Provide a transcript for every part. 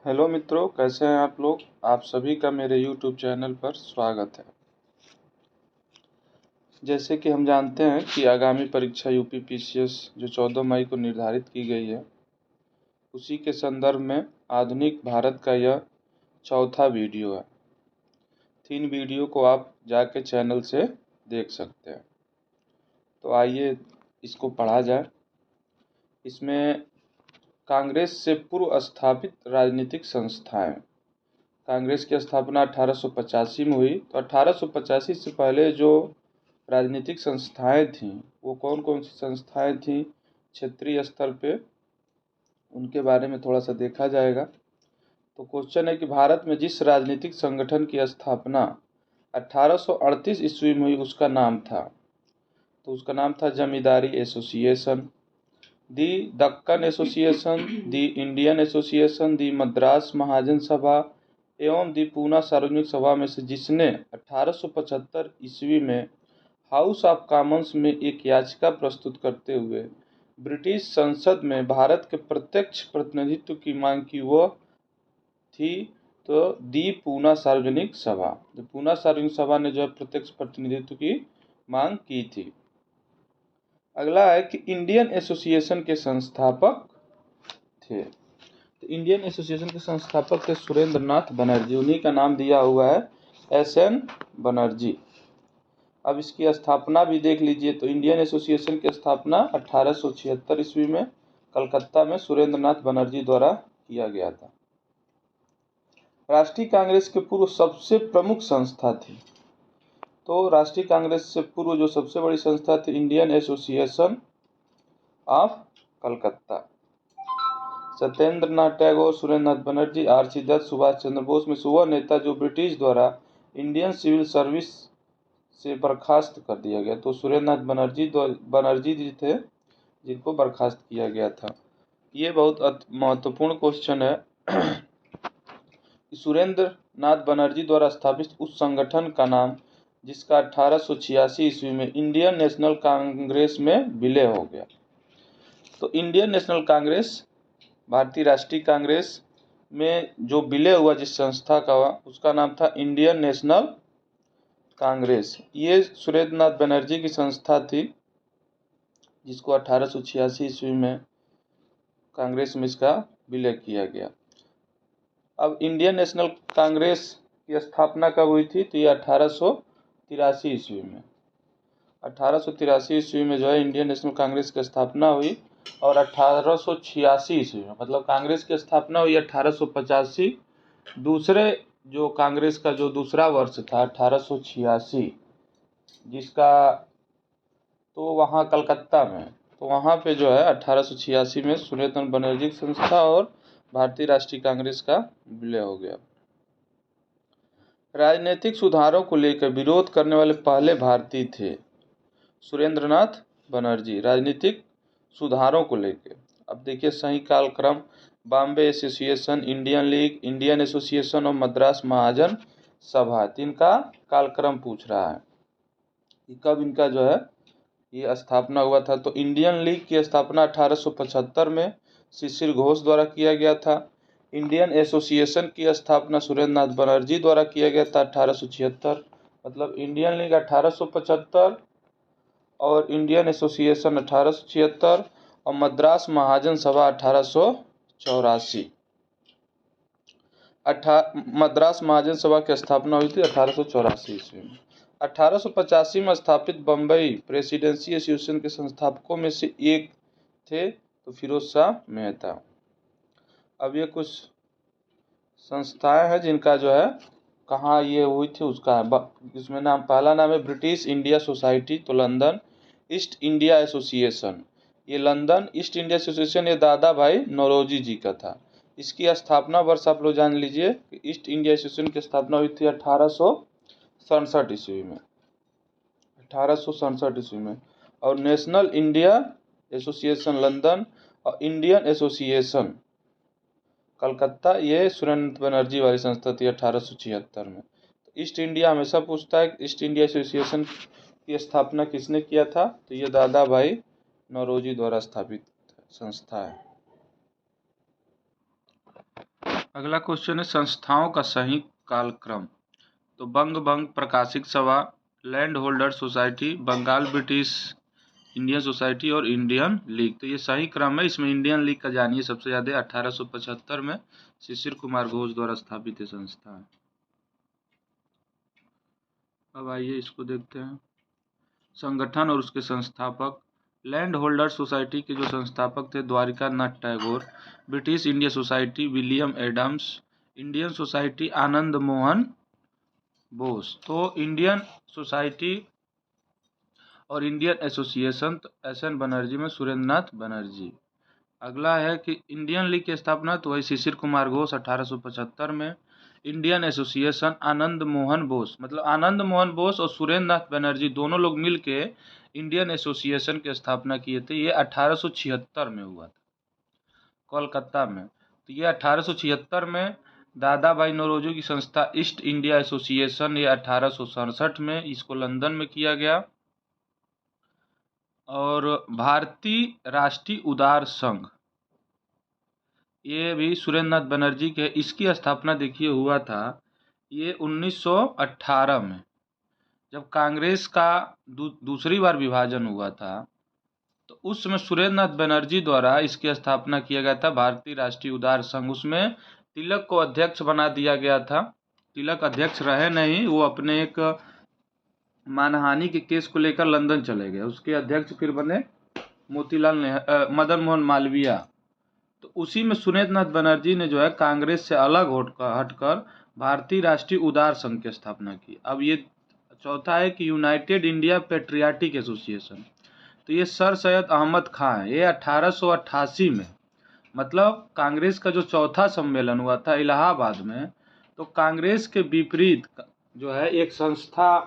Hello मित्रों, कैसे हैं आप लोग। आप सभी का मेरे YouTube चैनल पर स्वागत है। जैसे कि हम जानते हैं कि आगामी परीक्षा यूपी पीसीएस जो 14 मई को निर्धारित की गई है, उसी के संदर्भ में आधुनिक भारत का यह चौथा वीडियो है। 3 वीडियो को आप जाके चैनल से देख सकते हैं। तो आइए इसको पढ़ा जाए। इसमें कांग्रेस से पूर्व स्थापित राजनीतिक संस्थाएं। कांग्रेस की स्थापना 1885 में हुई। तो 1885 से पहले जो राजनीतिक संस्थाएं थीं, वो कौन कौन सी संस्थाएं थीं क्षेत्रीय स्तर पे, उनके बारे में थोड़ा सा देखा जाएगा। तो क्वेश्चन है कि भारत में जिस राजनीतिक संगठन की स्थापना 1838 ईस्वी में हुई, उसका नाम था। तो उसका नाम था जमींदारी एसोसिएशन, दी दक्कन एसोसिएशन, दी इंडियन एसोसिएशन, दी मद्रास महाजन सभा एवं दी पूना सार्वजनिक सभा में से जिसने 1875 ईस्वी में हाउस ऑफ कॉमन्स में एक याचिका प्रस्तुत करते हुए ब्रिटिश संसद में भारत के प्रत्यक्ष प्रतिनिधित्व की मांग की, वह थी तो दी पूना सार्वजनिक सभा। जो पूना सार्वजनिक सभा ने जो है प्रत्यक्ष प्रतिनिधित्व की मांग की थी। अगला है कि इंडियन एसोसिएशन के संस्थापक थे। तो इंडियन एसोसिएशन के संस्थापक थे सुरेंद्र नाथ बनर्जी। उन्हीं का नाम दिया हुआ है SN बनर्जी। अब इसकी स्थापना भी देख लीजिए। तो इंडियन एसोसिएशन की स्थापना 1876 ईस्वी में कलकत्ता में सुरेंद्र नाथ बनर्जी द्वारा किया गया था। राष्ट्रीय कांग्रेस के पूर्व सबसे प्रमुख संस्था थी। तो राष्ट्रीय कांग्रेस से पूर्व जो सबसे बड़ी संस्था थी Indian Association of Calcutta. Satyendra Nath Tagore, Surendra Nath Banerjee, R C. Dutt, Subhash Chandra Bose में से वह नेता जो ब्रिटिश द्वारा इंडियन सिविल सर्विस से बर्खास्त कर दिया गया। तो सुरेंद्र नाथ बनर्जी जी थे जिनको बर्खास्त किया गया था। ये बहुत महत्वपूर्ण क्वेश्चन है। सुरेंद्र नाथ बनर्जी द्वारा स्थापित उस संगठन का नाम जिसका 1886 ईस्वी में इंडियन नेशनल कांग्रेस में विलय हो गया। तो इंडियन नेशनल कांग्रेस, भारतीय राष्ट्रीय कांग्रेस में जो विलय हुआ जिस संस्था का, उसका नाम था इंडियन नेशनल कांग्रेस। ये सुरेंद्र नाथ बनर्जी की संस्था थी जिसको 1886 ईस्वी में कांग्रेस में इसका विलय किया गया। अब इंडियन नेशनल कांग्रेस की स्थापना कब हुई थी? तो ये 1883 ईस्वी में। 1883 ईस्वी में जो है इंडियन नेशनल कांग्रेस की स्थापना हुई। और 1886 ईस्वी में, मतलब कांग्रेस की स्थापना हुई 1885। दूसरे जो कांग्रेस का जो दूसरा वर्ष था 1886, जिसका तो वहाँ कलकत्ता में, तो वहाँ पे जो है 1886 में सुरेंद्र बनर्जी की संस्था और भारतीय राष्ट्रीय कांग्रेस का विलय हो गया। राजनीतिक सुधारों को लेकर विरोध करने वाले पहले भारतीय थे सुरेंद्र नाथ बनर्जी, राजनीतिक सुधारों को लेकर। अब देखिए सही कालक्रम, Bombay Association, Indian League, Indian Association और मद्रास महाजन सभा, इनका कालक्रम पूछ रहा है कि कब इनका जो है ये स्थापना हुआ था। तो इंडियन लीग की स्थापना 1875 में शिशिर घोष द्वारा किया गया था। इंडियन एसोसिएशन की स्थापना सुरेंद्र नाथ बनर्जी द्वारा किया गया था 1876। मतलब इंडियन लीग 1875 और इंडियन एसोसिएशन 1876 और मद्रास महाजन सभा 1884। मद्रास महाजन सभा की स्थापना हुई थी 1884 ईस्वी में। 1885 में स्थापित बम्बई प्रेसिडेंसी एसोसिएशन के संस्थापकों में से एक थे तो फिरोज शाह मेहता। अब ये कुछ संस्थाएं हैं जिनका जो है कहाँ ये हुई थी उसका है। इसमें नाम, पहला नाम है ब्रिटिश इंडिया सोसाइटी, तो लंदन। ईस्ट इंडिया एसोसिएशन, ये लंदन। ईस्ट इंडिया एसोसिएशन ये दादा भाई नौरोजी जी का था। इसकी स्थापना वर्ष आप लोग जान लीजिए। ईस्ट इंडिया एसोसिएशन की स्थापना हुई थी 1867 ईस्वी में। 1867 ईस्वी में। और नेशनल इंडिया एसोसिएशन लंदन और इंडियन एसोसिएशन कलकत्ता, ये सुरेंद्र बनर्जी वाली संस्था थी 1876 में। तो ईस्ट इंडिया हमेशा पूछता है ईस्ट इंडिया एसोसिएशन की स्थापना किसने किया था? तो ये दादा भाई नौरोजी द्वारा स्थापित संस्था है। अगला क्वेश्चन है संस्थाओं का सही कालक्रम। तो बंग भंग प्रकाशिक सभा, landholder society, Bengal British Indian society और इंडियन लीग। तो ये सही क्रम है। इसमें इंडियन लीग का जानिए सबसे ज्यादा 1875 में शिशिर कुमार घोष द्वारा स्थापित ये संस्था है। अब आइए इसको देखते हैं। संगठन और उसके संस्थापक। लैंड होल्डर सोसाइटी के जो संस्थापक थे Dwarika Nath Tagore. British India Society William Adams. Indian Society Anand Mohan Bose. तो इंडियन सोसाइटी और इंडियन एसोसिएशन तो एस एन बनर्जी में सुरेंद्र नाथ बनर्जी। अगला है कि इंडियन लीग की स्थापना तो वही शिशिर कुमार घोष 1875 में। इंडियन एसोसिएशन आनंद मोहन बोस, मतलब आनंद मोहन बोस और सुरेंद्र नाथ बनर्जी दोनों लोग मिलके इंडियन एसोसिएशन की स्थापना किए थे। ये 1876 में हुआ था कोलकाता में। तो ये 1876 में दादा भाई नौरोजी की संस्था ईस्ट इंडिया एसोसिएशन, ये 1867 में इसको लंदन में किया गया। और भारतीय राष्ट्रीय उदार संघ, ये भी सुरेंद्र नाथ बनर्जी के, इसकी स्थापना देखिए हुआ था ये 1918 में, जब कांग्रेस का दूसरी बार विभाजन हुआ था। तो उस समय सुरेंद्र नाथ बनर्जी द्वारा इसकी स्थापना किया गया था भारतीय राष्ट्रीय उदार संघ। उसमें तिलक को अध्यक्ष बना दिया गया था। तिलक अध्यक्ष रहे नहीं, वो अपने एक मानहानि के केस को लेकर लंदन चले गए। उसके अध्यक्ष फिर बने मदन मोहन मालवीय। तो उसी में सुरेंद्र नाथ बनर्जी ने जो है कांग्रेस से अलग हटकर भारतीय राष्ट्रीय उदार संघ की स्थापना की। अब ये चौथा है कि यूनाइटेड इंडिया पेट्रियाटिक एसोसिएशन। तो ये सर सैयद अहमद खां है। ये 1888 में, मतलब कांग्रेस का जो चौथा सम्मेलन हुआ था इलाहाबाद में, तो कांग्रेस के विपरीत जो है एक संस्था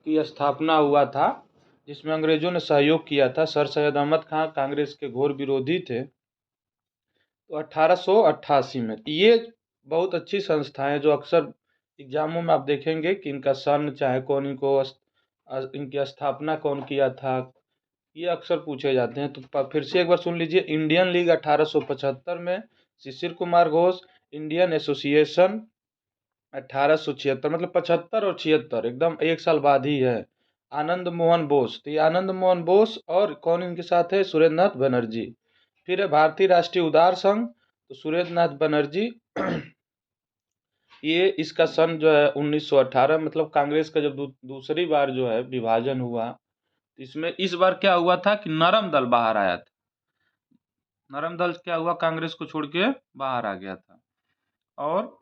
की स्थापना हुआ था जिसमें अंग्रेजों ने सहयोग किया था। सर सैयद अहमद खां कांग्रेस के घोर विरोधी थे। तो 1888 में ये बहुत अच्छी संस्थाएं जो अक्सर एग्जामों में आप देखेंगे कि इनका सन चाहे कौन, इनकी स्थापना कौन किया था, ये अक्सर पूछे जाते हैं। तो फिर से एक बार सुन लीजिए। इंडियन लीग 1875 में, शिशिर कुमार घोष। इंडियन एसोसिएशन 1876, मतलब 75 और 76 एकदम एक साल बाद ही है। आनंद मोहन बोस, तो ये आनंद मोहन बोस और कौन इनके साथ है, सुरेंद्र नाथ बनर्जी। फिर है भारतीय राष्ट्रीय उदार संघ, तो सुरेंद्र नाथ बनर्जी ये इसका सन जो है 1918, मतलब कांग्रेस का जब दूसरी बार जो है विभाजन हुआ, इसमें इस बार क्या हुआ था कि नरम दल बाहर आया था। नरम दल क्या हुआ, कांग्रेस को छोड़ के बाहर आ गया था। और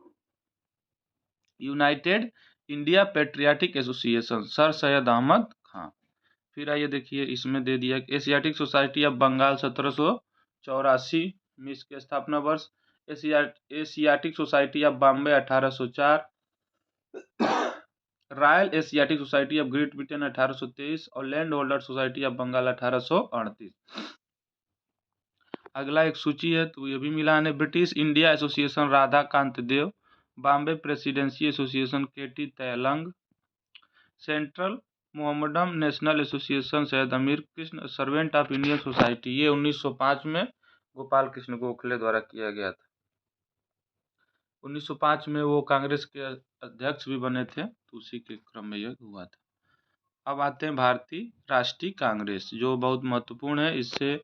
United India Patriotic Association, sir Syed Ahmad Khan. फिर आइए देखिए इसमें दे दिया एशियाटिक सोसाइटी ऑफ बंगाल 1784 में इसकी स्थापना वर्ष। Asiatic society of Bombay 1804। Royal Asiatic society of Great Britain 1823 और landholder society of Bengal 1838। अगला एक सूची है तो ये भी मिलान है। British India Association Radha Kant Dev. Bombay Presidency Association K T Telang. Central Mohammedan National Association Syed Amir Krishna. Servant of Indian Society, ये 1905 में गोपाल कृष्ण गोखले द्वारा किया गया था। 1905 में वो कांग्रेस के अध्यक्ष भी बने थे, तो उसी के क्रम में यह हुआ था। अब आते हैं भारतीय राष्ट्रीय कांग्रेस, जो बहुत महत्वपूर्ण है। इससे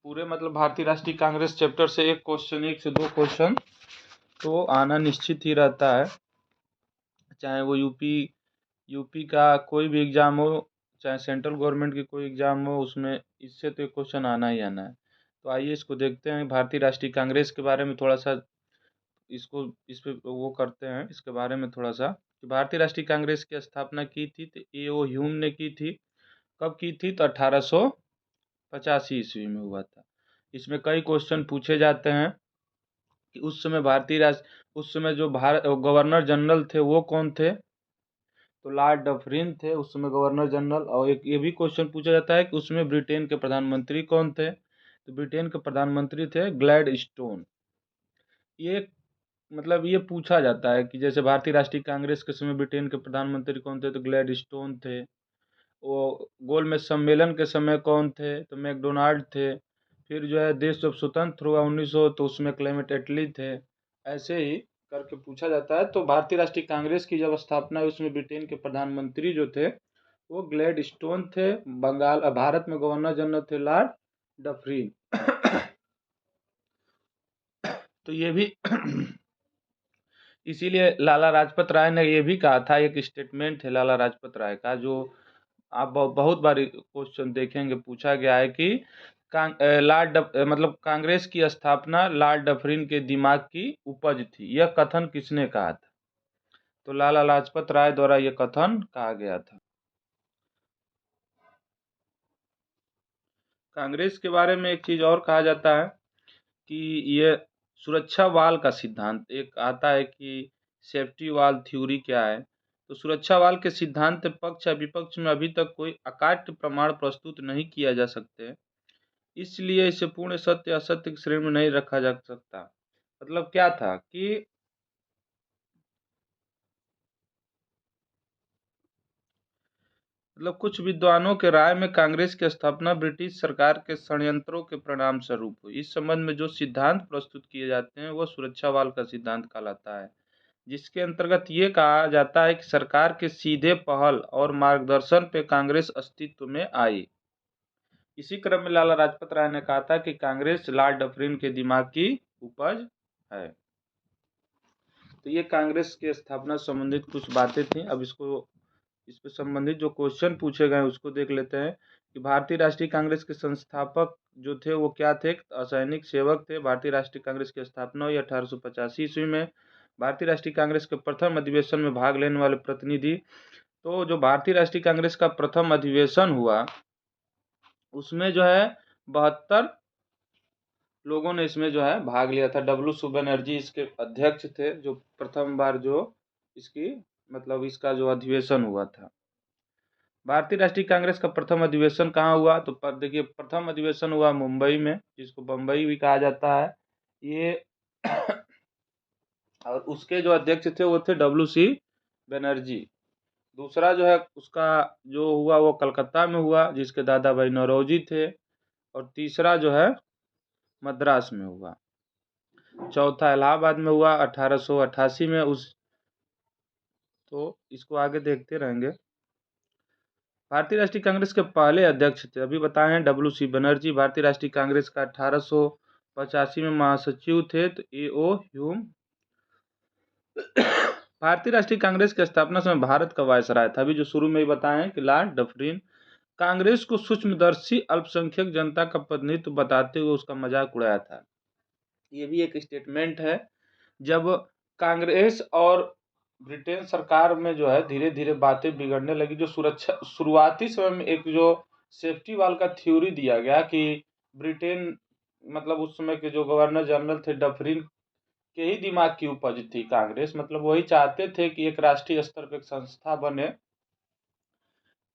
पूरे मतलब भारतीय राष्ट्रीय कांग्रेस चैप्टर से एक क्वेश्चन, एक से दो क्वेश्चन तो आना निश्चित ही रहता है। चाहे वो यूपी का कोई भी एग्जाम हो, चाहे सेंट्रल गवर्नमेंट की कोई एग्जाम हो, उसमें इससे तो एक क्वेश्चन आना ही आना है। तो आइए इसको देखते हैं। भारतीय राष्ट्रीय कांग्रेस के बारे में थोड़ा सा इसको इस पे वो करते हैं, इसके बारे में थोड़ा सा कि भारतीय राष्ट्रीय कांग्रेस की स्थापना की थी तो ए.ओ. ह्यूम ने की थी। कब की थी, तो 1885 ईस्वी में हुआ था। इसमें कई क्वेश्चन पूछे जाते हैं कि उस समय जो भारत गवर्नर जनरल थे वो कौन थे, तो लॉर्ड डफरिन थे उस समय गवर्नर जनरल। और एक ये भी क्वेश्चन पूछा जाता है कि उसमें ब्रिटेन के प्रधानमंत्री कौन थे, तो ब्रिटेन के प्रधानमंत्री थे ग्लैडस्टोन। ये मतलब ये पूछा जाता है कि जैसे भारतीय राष्ट्रीय कांग्रेस के समय ब्रिटेन के प्रधानमंत्री कौन थे, तो ग्लैडस्टोन थे। वो गोलमेज सम्मेलन के समय कौन थे, तो मैकडोनाल्ड थे। फिर जो है देश जब स्वतंत्र हुआ 1900, तो उसमें क्लेमेंट एटली थे। ऐसे ही करके पूछा जाता है। तो भारतीय राष्ट्रीय कांग्रेस की जब स्थापना हुई उसमें ब्रिटेन के प्रधानमंत्री जो थे वो ग्लैडस्टोन थे। भारत में गवर्नर जनरल थे लॉर्ड डफरिन। तो ये भी इसीलिए लाला लाजपत राय ने ये भी कहा था, एक स्टेटमेंट है लाला लाजपत राय का जो आप बहुत बार क्वेश्चन देखेंगे पूछा गया है कि मतलब कांग्रेस की स्थापना लॉर्ड डफरिन के दिमाग की उपज थी, यह कथन किसने कहा था? तो लाला लाजपत राय द्वारा यह कथन कहा गया था। कांग्रेस के बारे में एक चीज और कहा जाता है कि ये सुरक्षा वाल का सिद्धांत एक आता है कि सेफ्टी वाल थ्योरी क्या है। तो सुरक्षा वाल के सिद्धांत पक्ष या विपक्ष में अभी तक कोई अकाट्य प्रमाण प्रस्तुत नहीं किया जा सकते, इसलिए इसे पूर्ण सत्य असत्य की श्रेणी में नहीं रखा जा सकता। मतलब क्या था कि कुछ विद्वानों के राय में कांग्रेस की स्थापना ब्रिटिश सरकार के षड्यंत्रों के परिणाम स्वरूप हुई। इस संबंध में जो सिद्धांत प्रस्तुत किए जाते हैं वह सुरक्षा वाल का सिद्धांत कहलाता है, जिसके अंतर्गत ये कहा जाता है कि सरकार के सीधे पहल और मार्गदर्शन पे कांग्रेस अस्तित्व में आई। इसी क्रम में लाला लाजपत राय ने कहा था कि कांग्रेस लॉर्ड डफरिन के दिमाग की उपज है। तो ये कांग्रेस के स्थापना संबंधित कुछ बातें थी। अब इस पे संबंधित जो क्वेश्चन पूछे गए उसको देख लेते हैं कि भारतीय राष्ट्रीय कांग्रेस के संस्थापक जो थे वो क्या थे? असैनिक सेवक थे। भारतीय राष्ट्रीय कांग्रेस की स्थापना हुई 1885 ईस्वी में। भारतीय राष्ट्रीय कांग्रेस के प्रथम अधिवेशन में भाग लेने वाले प्रतिनिधि, तो जो भारतीय राष्ट्रीय कांग्रेस का प्रथम अधिवेशन हुआ उसमें जो है 72 लोगों ने इसमें जो है भाग लिया था। डब्ल्यू बनर्जी इसके अध्यक्ष थे, जो प्रथम बार जो इसकी मतलब इसका जो अधिवेशन हुआ था। भारतीय राष्ट्रीय कांग्रेस का प्रथम अधिवेशन कहाँ हुआ? तो देखिए प्रथम अधिवेशन हुआ मुंबई में, जिसको बम्बई भी कहा जाता है ये। और उसके जो अध्यक्ष थे वो थे डब्ल्यू बनर्जी। दूसरा जो है उसका जो हुआ वो कलकत्ता में हुआ, जिसके दादा भाई नौरोजी थे। और तीसरा जो है मद्रास में हुआ। चौथा इलाहाबाद में हुआ 1888 में। तो इसको आगे देखते रहेंगे। भारतीय राष्ट्रीय कांग्रेस के पहले अध्यक्ष थे, अभी बताए हैं, डब्ल्यू बनर्जी। भारतीय राष्ट्रीय कांग्रेस का 1885 में महासचिव थे तो A.O. ह्यूम। भारतीय राष्ट्रीय कांग्रेस की स्थापना समय भारत का वायसराय था, अभी जो शुरू में ही बताए कि लॉर्ड डफरिन। कांग्रेस को सूक्ष्मदर्शी अल्पसंख्यक जनता का प्रतिनिधित्व बताते हुए उसका मजाक उड़ाया था। ये भी एक स्टेटमेंट है। जब कांग्रेस और ब्रिटेन सरकार में जो है धीरे धीरे बातें बिगड़ने लगी, जो सुरक्षा शुरुआती समय में एक जो सेफ्टी वाल का थ्योरी दिया गया कि ब्रिटेन मतलब उस समय के जो गवर्नर जनरल थे डफरिन के ही दिमाग की उपज थी कांग्रेस, मतलब वही चाहते थे कि एक राष्ट्रीय स्तर पर एक संस्था बने।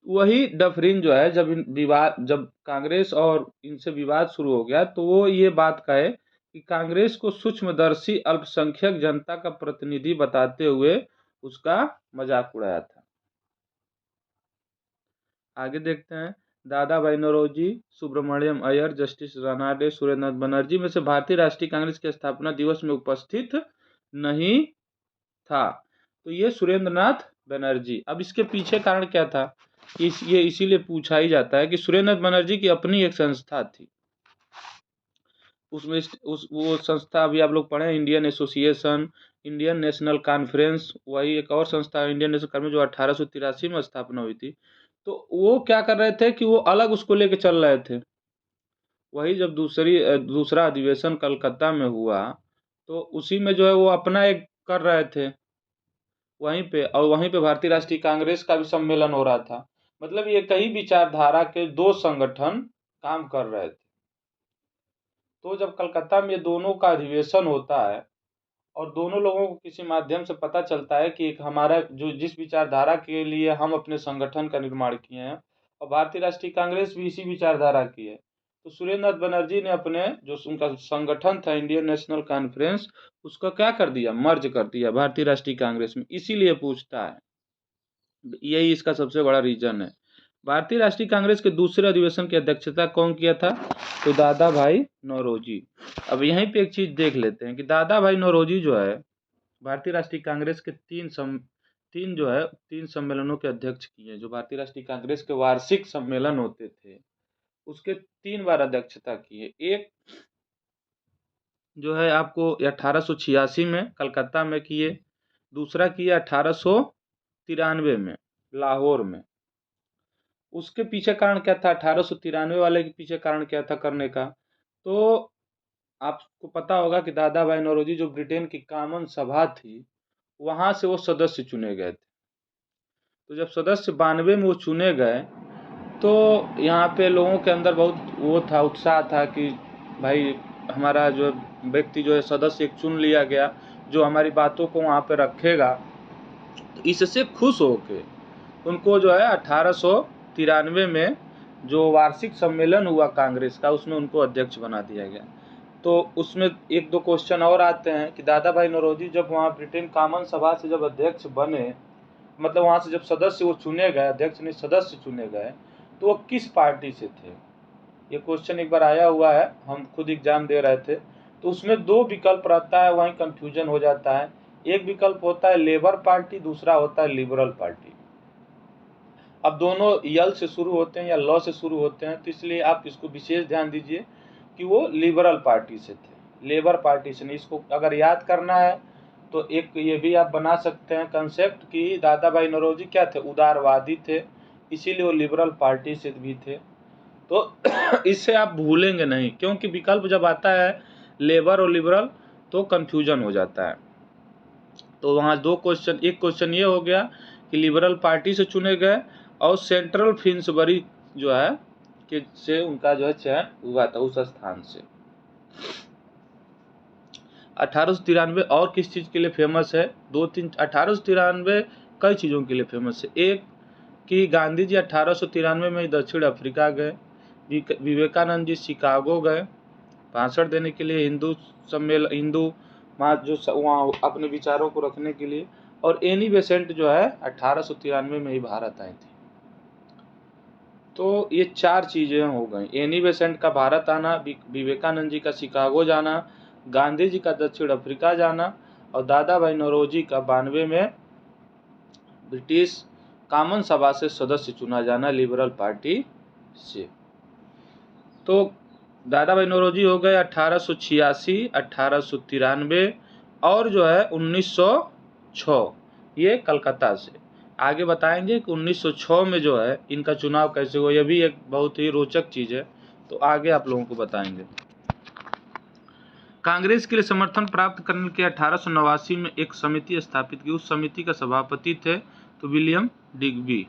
वही डफरिन जो है जब कांग्रेस और इनसे विवाद शुरू हो गया तो वो ये बात कहे कि कांग्रेस को सूक्ष्मदर्शी अल्पसंख्यक जनता का प्रतिनिधि बताते हुए उसका मजाक उड़ाया था। आगे देखते हैं। दादा भाई नौरोजी, सुब्रमण्यम अय्यर, जस्टिस रनाडे, सुरेंद्र नाथ बनर्जी में से भारतीय राष्ट्रीय कांग्रेस के स्थापना दिवस में उपस्थित नहीं था। तो ये सुरेंद्र नाथ बनर्जी। अब इसके पीछे कारण क्या था? ये इसीलिए पूछा ही जाता है कि सुरेंद्र नाथ बनर्जी की अपनी एक संस्था थी, उसमें वो संस्था अभी आप लोग पढ़े Indian association, Indian national conference. वही एक और संस्था इंडियन नेशनल कॉन्फ्रेंस जो 1883 में स्थापना हुई थी। तो वो क्या कर रहे थे कि वो अलग उसको लेके चल रहे थे। वही जब दूसरा अधिवेशन कलकत्ता में हुआ तो उसी में जो है वो अपना एक कर रहे थे वहीं पे भारतीय राष्ट्रीय कांग्रेस का भी सम्मेलन हो रहा था। मतलब ये कई विचारधारा के दो संगठन काम कर रहे थे। तो जब कलकत्ता में ये दोनों का अधिवेशन होता है और दोनों लोगों को किसी माध्यम से पता चलता है कि एक हमारा जो जिस विचारधारा के लिए हम अपने संगठन का निर्माण किए हैं और भारतीय राष्ट्रीय कांग्रेस भी इसी विचारधारा की है, तो सुरेंद्र नाथ बनर्जी ने अपने जो उनका संगठन था इंडियन नेशनल कॉन्फ्रेंस उसका क्या कर दिया, मर्ज कर दिया भारतीय राष्ट्रीय कांग्रेस में। इसीलिए पूछता है, यही इसका सबसे बड़ा रीजन है। भारतीय राष्ट्रीय कांग्रेस के दूसरे अधिवेशन की अध्यक्षता कौन किया था? तो दादा भाई नौरोजी। अब यहीं पे एक चीज देख लेते हैं कि दादा भाई नौरोजी जो है भारतीय राष्ट्रीय कांग्रेस के तीन सम्मेलनों के अध्यक्ष किए। जो भारतीय राष्ट्रीय कांग्रेस के वार्षिक सम्मेलन होते थे उसके 3 बार अध्यक्षता किए। एक जो है आपको 1886 में कलकत्ता में किए, दूसरा किया 1893 में लाहौर में। उसके पीछे कारण क्या था? 1893 वाले के पीछे कारण क्या था करने का? तो आपको पता होगा कि दादा भाई नौरोजी जो ब्रिटेन की कॉमन सभा थी वहां से वो सदस्य चुने गए थे। तो जब सदस्य 92 में वो चुने गए तो यहाँ पे लोगों के अंदर बहुत वो था, उत्साह था कि भाई हमारा जो व्यक्ति जो है सदस्य एक चुन लिया गया जो हमारी बातों को वहाँ पे रखेगा। तो इससे खुश होके उनको जो है 1893 में जो वार्षिक सम्मेलन हुआ कांग्रेस का उसमें उनको अध्यक्ष बना दिया गया। तो उसमें एक दो क्वेश्चन और आते हैं कि दादा भाई नौरोजी जब वहाँ ब्रिटेन कॉमन सभा से जब अध्यक्ष बने, मतलब वहाँ से जब सदस्य वो चुने गए, अध्यक्ष नहीं सदस्य चुने गए, तो वो किस पार्टी से थे? ये क्वेश्चन एक बार आया हुआ है, हम खुद एग्जाम दे रहे थे। तो उसमें 2 विकल्प रहता है, वहीं कंफ्यूजन हो जाता है। एक विकल्प होता है लेबर पार्टी, दूसरा होता है लिबरल पार्टी। अब दोनों यल से शुरू होते हैं या लॉ से शुरू होते हैं, तो इसलिए आप इसको विशेष ध्यान दीजिए कि वो लिबरल पार्टी से थे, लेबर पार्टी से नहीं। इसको अगर याद करना है तो एक ये भी आप बना सकते हैं कंसेप्ट कि दादा भाई नौरोजी क्या थे? उदारवादी थे, इसीलिए वो लिबरल पार्टी से भी थे। तो इससे आप भूलेंगे नहीं, क्योंकि विकल्प जब आता है लेबर और लिबरल तो कंफ्यूजन हो जाता है। तो वहाँ 2 क्वेश्चन, एक क्वेश्चन ये हो गया कि लिबरल पार्टी से चुने गए और सेंट्रल फिन्सबरी जो है कि से उनका जो है चयन हुआ था उस स्थान से। 1893 और किस चीज़ के लिए फेमस है? 2-3 1893 कई चीज़ों के लिए फेमस है। एक कि गांधी जी 1893 में दक्षिण अफ्रीका गए, विवेकानंद जी शिकागो गए भाषण देने के लिए, हिंदू जो वहाँ अपने विचारों को रखने के लिए, और एनी बेसेंट जो है 1893 में ही भारत आई थी। तो ये 4 चीज़ें हो गई, एनी बेसेंट का भारत आना, विवेकानंद जी का शिकागो जाना, गांधी जी का दक्षिण अफ्रीका जाना, और दादा भाई नौरोजी का 92 में ब्रिटिश कॉमन सभा से सदस्य चुना जाना लिबरल पार्टी से। तो दादा भाई नौरोजी हो गए 1886, 1893 और जो है 1906, ये कलकत्ता से। आगे बताएंगे कि 1906 में जो है इनका चुनाव कैसे हुआ, यह भी एक बहुत ही रोचक चीज़ है, तो आगे आप लोगों को बताएंगे। कांग्रेस के लिए समर्थन प्राप्त करने के 1889 में एक समिति स्थापित की, उस समिति का सभापति थे तो विलियम डिग्बी।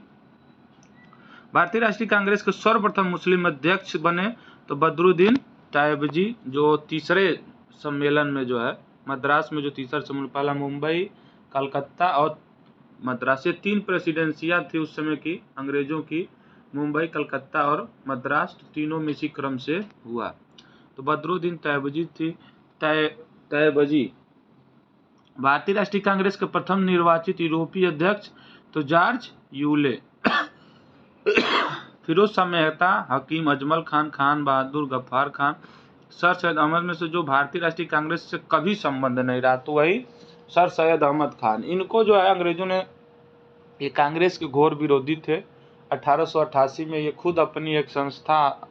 भारतीय राष्ट्रीय कांग्रेस के सर्वप्रथम मुस्लिम अध्यक्ष बने तो बदरुद्दीन तैयबजी, जो तीसरे सम्मेलन में जो है मद्रास में जो तीसरा सम्मेलन, पहला मुंबई, कलकत्ता और मद्रास, ये 3 प्रेसिडेंसियां थी उस समय की अंग्रेजों की, मुंबई, कलकत्ता और मद्रास, तीनों में इसी क्रम से हुआ। तो बदरुद्दीन तैयबजी थी तैयबजी। भारतीय राष्ट्रीय कांग्रेस के प्रथम निर्वाचित यूरोपीय अध्यक्ष तो जॉर्ज यूले। फिरोज शाह मेहता, हकीम अजमल खान, खान बहादुर, गफ्फार खान, सर सैयद अहमद में से जो भारतीय राष्ट्रीय कांग्रेस से कभी संबंध नहीं रहा तो वही सर सैयद अहमद खान। इनको जो है अंग्रेजों ने, ये कांग्रेस के घोर विरोधी थे। 1888 में ये खुद अपनी एक संस्था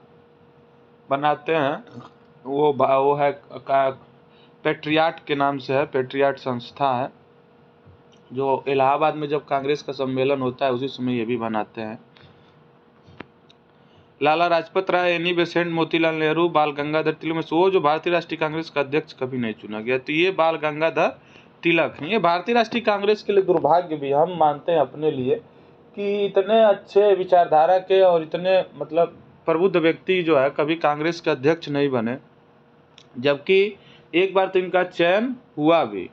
बनाते हैं, वो है पेट्रियाट के नाम से है, पेट्रियाट संस्था है, जो इलाहाबाद में जब कांग्रेस का सम्मेलन होता है उसी समय ये भी बनाते हैं। लाला लाजपत राय, एनी बेसेंट, मोतीलाल नेहरू, बाल गंगाधर तिलक में से वो जो भारतीय राष्ट्रीय कांग्रेस का अध्यक्ष कभी नहीं चुना गया, तो ये बाल गंगाधर तिलक हैं। ये भारतीय राष्ट्रीय कांग्रेस के लिए दुर्भाग्य भी हम मानते हैं अपने लिए कि इतने अच्छे विचारधारा के और इतने मतलब प्रबुद्ध व्यक्ति जो है कभी कांग्रेस के अध्यक्ष नहीं बने, जबकि एक बार तो इनका चयन हुआ भी।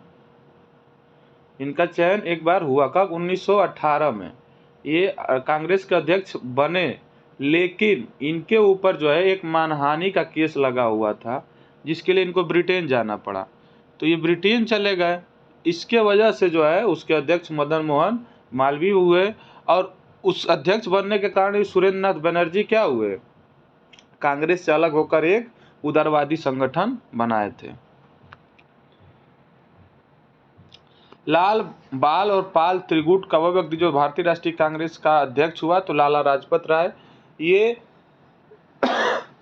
इनका चयन एक बार हुआ, कब? 1918 में ये कांग्रेस के अध्यक्ष बने, लेकिन इनके ऊपर जो है एक मानहानि का केस लगा हुआ था जिसके लिए इनको ब्रिटेन जाना पड़ा। तो ये ब्रिटेन चले गए, इसके वजह से जो है उसके अध्यक्ष मदन मोहन मालवीय हुए और उस अध्यक्ष बनने के कारण सुरेंद्र नाथ बनर्जी क्या हुए, कांग्रेस से अलग होकर एक उदारवादी संगठन बनाए थे। लाल बाल और पाल त्रिगुट का वह व्यक्ति जो भारतीय राष्ट्रीय कांग्रेस का अध्यक्ष हुआ तो लाला लाजपत राय। ये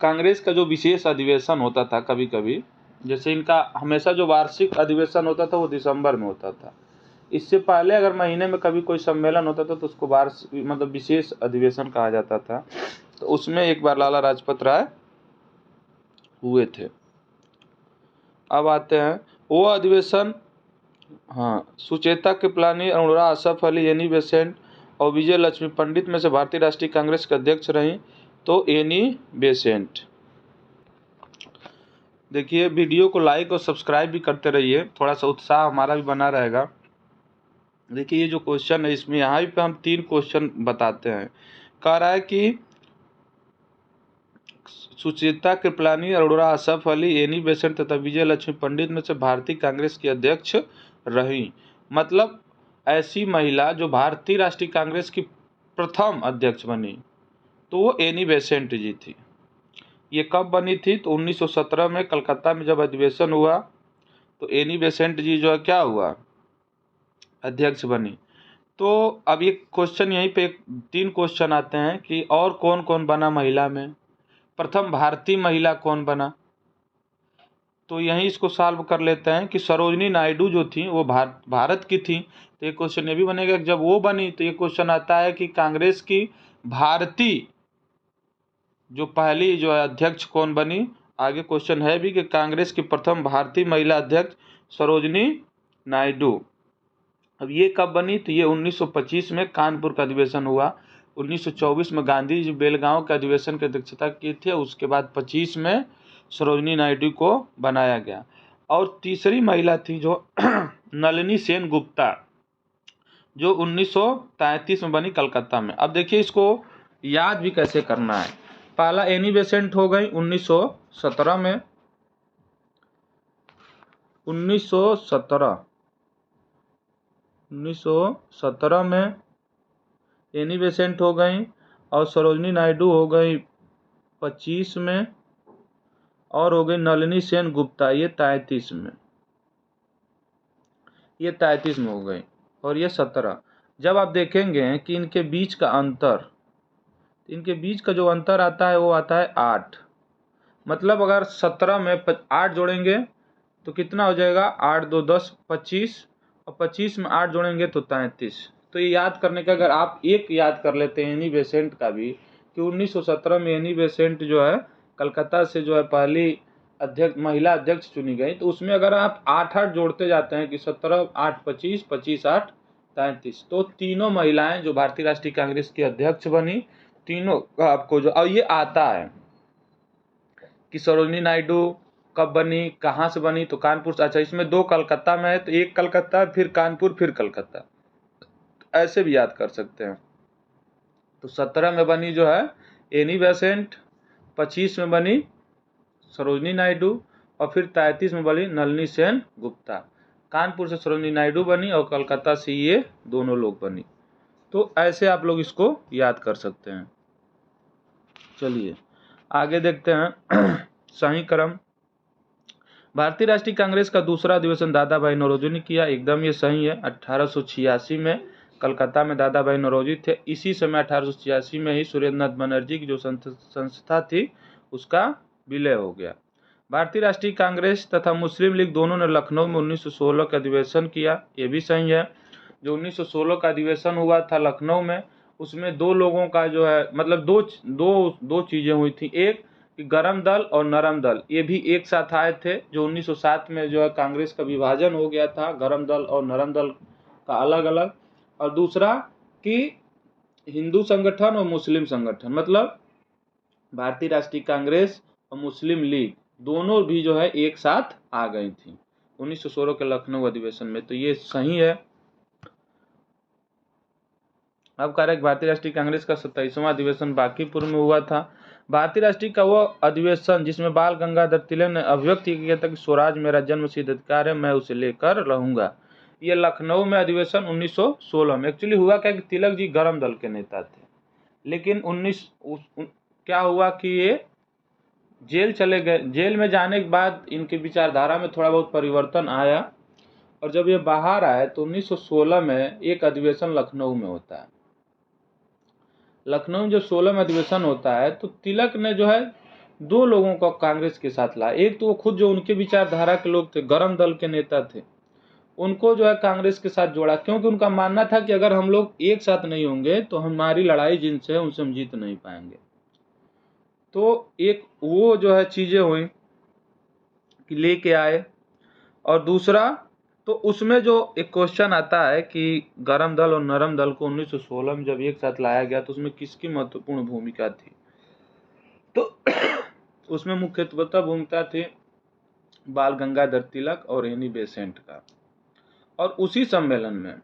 कांग्रेस का जो विशेष अधिवेशन होता था, कभी कभी जैसे इनका हमेशा जो वार्षिक अधिवेशन होता था वो दिसंबर में होता था। इससे पहले अगर महीने में कभी कोई सम्मेलन होता था तो उसको वार्षिक मतलब विशेष अधिवेशन कहा जाता था। तो उसमें एक बार लाला लाजपत राय हुए थे। अब आते हैं वो अधिवेशन, हाँ, सुचेता कृपलानी, अरुणा असफ अली, एनी बेसेंट और विजय लक्ष्मी पंडित में से भारतीय राष्ट्रीय कांग्रेस के अध्यक्ष रहीं तो एनी बेसेंट। देखिए वीडियो को लाइक और सब्सक्राइब भी करते रहिए, थोड़ा सा उत्साह हमारा भी बना रहेगा। देखिए ये जो क्वेश्चन है इसमें यहाँ पे हम 3 क्वेश्चन बताते हैं। कह रहा है कि सुचेता कृपलानी, अरोड़ा असफ अली, एनी बेसेंट तथा विजय लक्ष्मी पंडित में से भारतीय कांग्रेस की अध्यक्ष रही। मतलब ऐसी महिला जो भारतीय राष्ट्रीय कांग्रेस की प्रथम अध्यक्ष बनी तो वो एनी बेसेंट जी थी। ये कब बनी थी तो 1917 में कलकत्ता में जब अधिवेशन हुआ तो एनी बेसेंट जी जो है क्या हुआ, अध्यक्ष बनी। तो अब ये क्वेश्चन यहीं पे 3 क्वेश्चन आते हैं कि और कौन कौन बना महिला में, प्रथम भारतीय महिला कौन बना। तो यहीं इसको सॉल्व कर लेते हैं कि सरोजनी नायडू जो थी वो भारत की थी। तो ये क्वेश्चन ये भी बनेगा कि जब वो बनी तो ये क्वेश्चन आता है कि कांग्रेस की भारतीय जो पहली जो है अध्यक्ष कौन बनी। आगे क्वेश्चन है भी कि कांग्रेस की प्रथम भारतीय महिला अध्यक्ष सरोजनी नायडू। अब ये कब बनी तो ये 1925 में कानपुर का अधिवेशन हुआ। 1924 में गांधी जी बेलगांव के अधिवेशन की अध्यक्षता की थी। उसके बाद 25 में सरोजनी नायडू को बनाया गया। और तीसरी महिला थी जो नलिनी सेन गुप्ता, जो 1933 में बनी कलकत्ता में। अब देखिए इसको याद भी कैसे करना है। पहला एनी बेसेंट हो गई 1917 में, 1917 में एनी बेसेंट हो गई और सरोजनी नायडू हो गई 25 में और हो गई नलिनी सेन गुप्ता ये 33 में, ये 33 में हो गई और ये 17। जब आप देखेंगे कि इनके बीच का अंतर, इनके बीच का जो अंतर आता है वो आता है 8। मतलब अगर 17 में 8 जोड़ेंगे तो कितना हो जाएगा, 8 2 10 25 और 25 में 8 जोड़ेंगे तो 33। तो ये याद करने का अगर आप एक याद कर लेते हैं एनी बेसेंट का भी कि 1917 में एनी बेसेंट जो है कलकत्ता से जो है पहली अध्यक्ष महिला अध्यक्ष चुनी गई। तो उसमें अगर आप 8-8 जोड़ते जाते हैं कि 17 8 25 25 8 33 तो तीनों महिलाएं जो भारतीय राष्ट्रीय कांग्रेस की अध्यक्ष बनी, तीनों का आपको जो और ये आता है कि सरोजनी नायडू कब बनी, कहाँ से बनी तो कानपुर से। अच्छा इसमें 2 कलकत्ता में है तो एक कलकत्ता फिर कानपुर फिर कलकत्ता, तो ऐसे भी याद कर सकते हैं। तो 17 में बनी जो है एनी बेसेंट, 25 में बनी सरोजनी नायडू और फिर 33 में बनी नलिनी सेन गुप्ता। कानपुर से सरोजनी नायडू बनी और कलकत्ता से ये दोनों लोग बनी। तो ऐसे आप लोग इसको याद कर सकते हैं। चलिए आगे देखते हैं सही क्रम। भारतीय राष्ट्रीय कांग्रेस का दूसरा अधिवेशन दादा भाई नौरोजी ने किया, एकदम ये सही है। 1886 में कलकत्ता में दादा भाई नौरोजी थे। इसी समय 1886 में ही सुरेंद्र नाथ बनर्जी की जो संस्था थी उसका विलय हो गया। भारतीय राष्ट्रीय कांग्रेस तथा मुस्लिम लीग दोनों ने लखनऊ में 1916 का अधिवेशन किया, ये भी सही है। जो 1916 का अधिवेशन हुआ था लखनऊ में, उसमें 2 लोगों का जो है मतलब दो चीजें हुई थी। एक कि गरम दल और नरम दल ये भी एक साथ आए थे। जो 1907 में जो है कांग्रेस का विभाजन हो गया था, गरम दल और नरम दल का अलग अलग। और दूसरा कि हिंदू संगठन और मुस्लिम संगठन, मतलब भारतीय राष्ट्रीय कांग्रेस और मुस्लिम लीग दोनों भी जो है एक साथ आ गई थी 1916 के लखनऊ अधिवेशन में। तो ये सही है। अब कह रहे भारतीय राष्ट्रीय कांग्रेस का 27वां अधिवेशन बांकीपुर में हुआ था। भारतीय राष्ट्रीय का वो अधिवेशन जिसमें बाल गंगाधर तिलक ने अभिव्यक्त किया था कि स्वराज मेरा जन्मसिद्ध अधिकार है, मैं उसे लेकर रहूंगा। ये लखनऊ में अधिवेशन 1916 में। एक्चुअली हुआ क्या कि तिलक जी गरम दल के नेता थे, लेकिन क्या हुआ कि ये जेल चले गए। जेल में जाने के बाद इनकी विचारधारा में थोड़ा बहुत परिवर्तन आया, और जब ये बाहर आए तो 1916 में एक अधिवेशन लखनऊ में होता है। लखनऊ में जो 16 में अधिवेशन होता है तो तिलक ने जो है 2 लोगों को कांग्रेस के साथ लाया। एक तो वो खुद जो उनके विचारधारा के लोग थे, गरम दल के नेता थे, उनको जो है कांग्रेस के साथ जोड़ा, क्योंकि उनका मानना था कि अगर हम लोग एक साथ नहीं होंगे तो हमारी लड़ाई जिनसे है उनसे हम जीत नहीं पाएंगे। तो एक वो जो है चीजें हुई कि लेके आए, और दूसरा तो उसमें जो एक क्वेश्चन आता है कि गरम दल और नरम दल को 1916 में जब एक साथ लाया गया तो उसमें किसकी महत्वपूर्ण भूमिका थी, तो उसमें मुख्यतः भूमिका थी बाल गंगाधर तिलक और एनी बेसेंट का। और उसी सम्मेलन में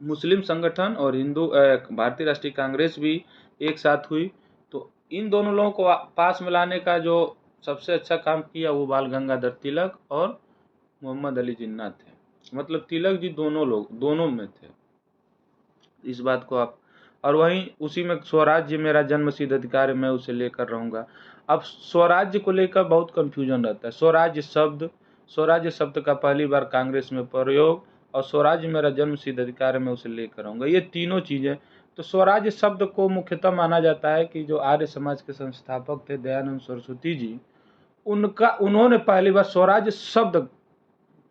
मुस्लिम संगठन और हिंदू भारतीय राष्ट्रीय कांग्रेस भी एक साथ हुई। तो इन दोनों लोगों को पास में लाने का जो सबसे अच्छा काम किया वो बाल गंगाधर तिलक और मोहम्मद अली जिन्ना थे। मतलब तिलक जी दोनों में थे, इस बात को आप। और वहीं उसी में स्वराज्य मेरा जन्मसिद्ध अधिकार है, मैं उसे लेकर रहूंगा। अब स्वराज्य को लेकर बहुत कंफ्यूजन रहता है। स्वराज्य शब्द का पहली बार कांग्रेस में प्रयोग, और स्वराज्य मेरा जन्मसिद्ध अधिकार है, मैं उसे लेकर रहूंगा, ये तीनों चीजें। तो स्वराज्य शब्द को मुख्यतः माना जाता है कि जो आर्य समाज के संस्थापक थे दयानंद सरस्वती जी, उन्होंने पहली बार स्वराज्य शब्द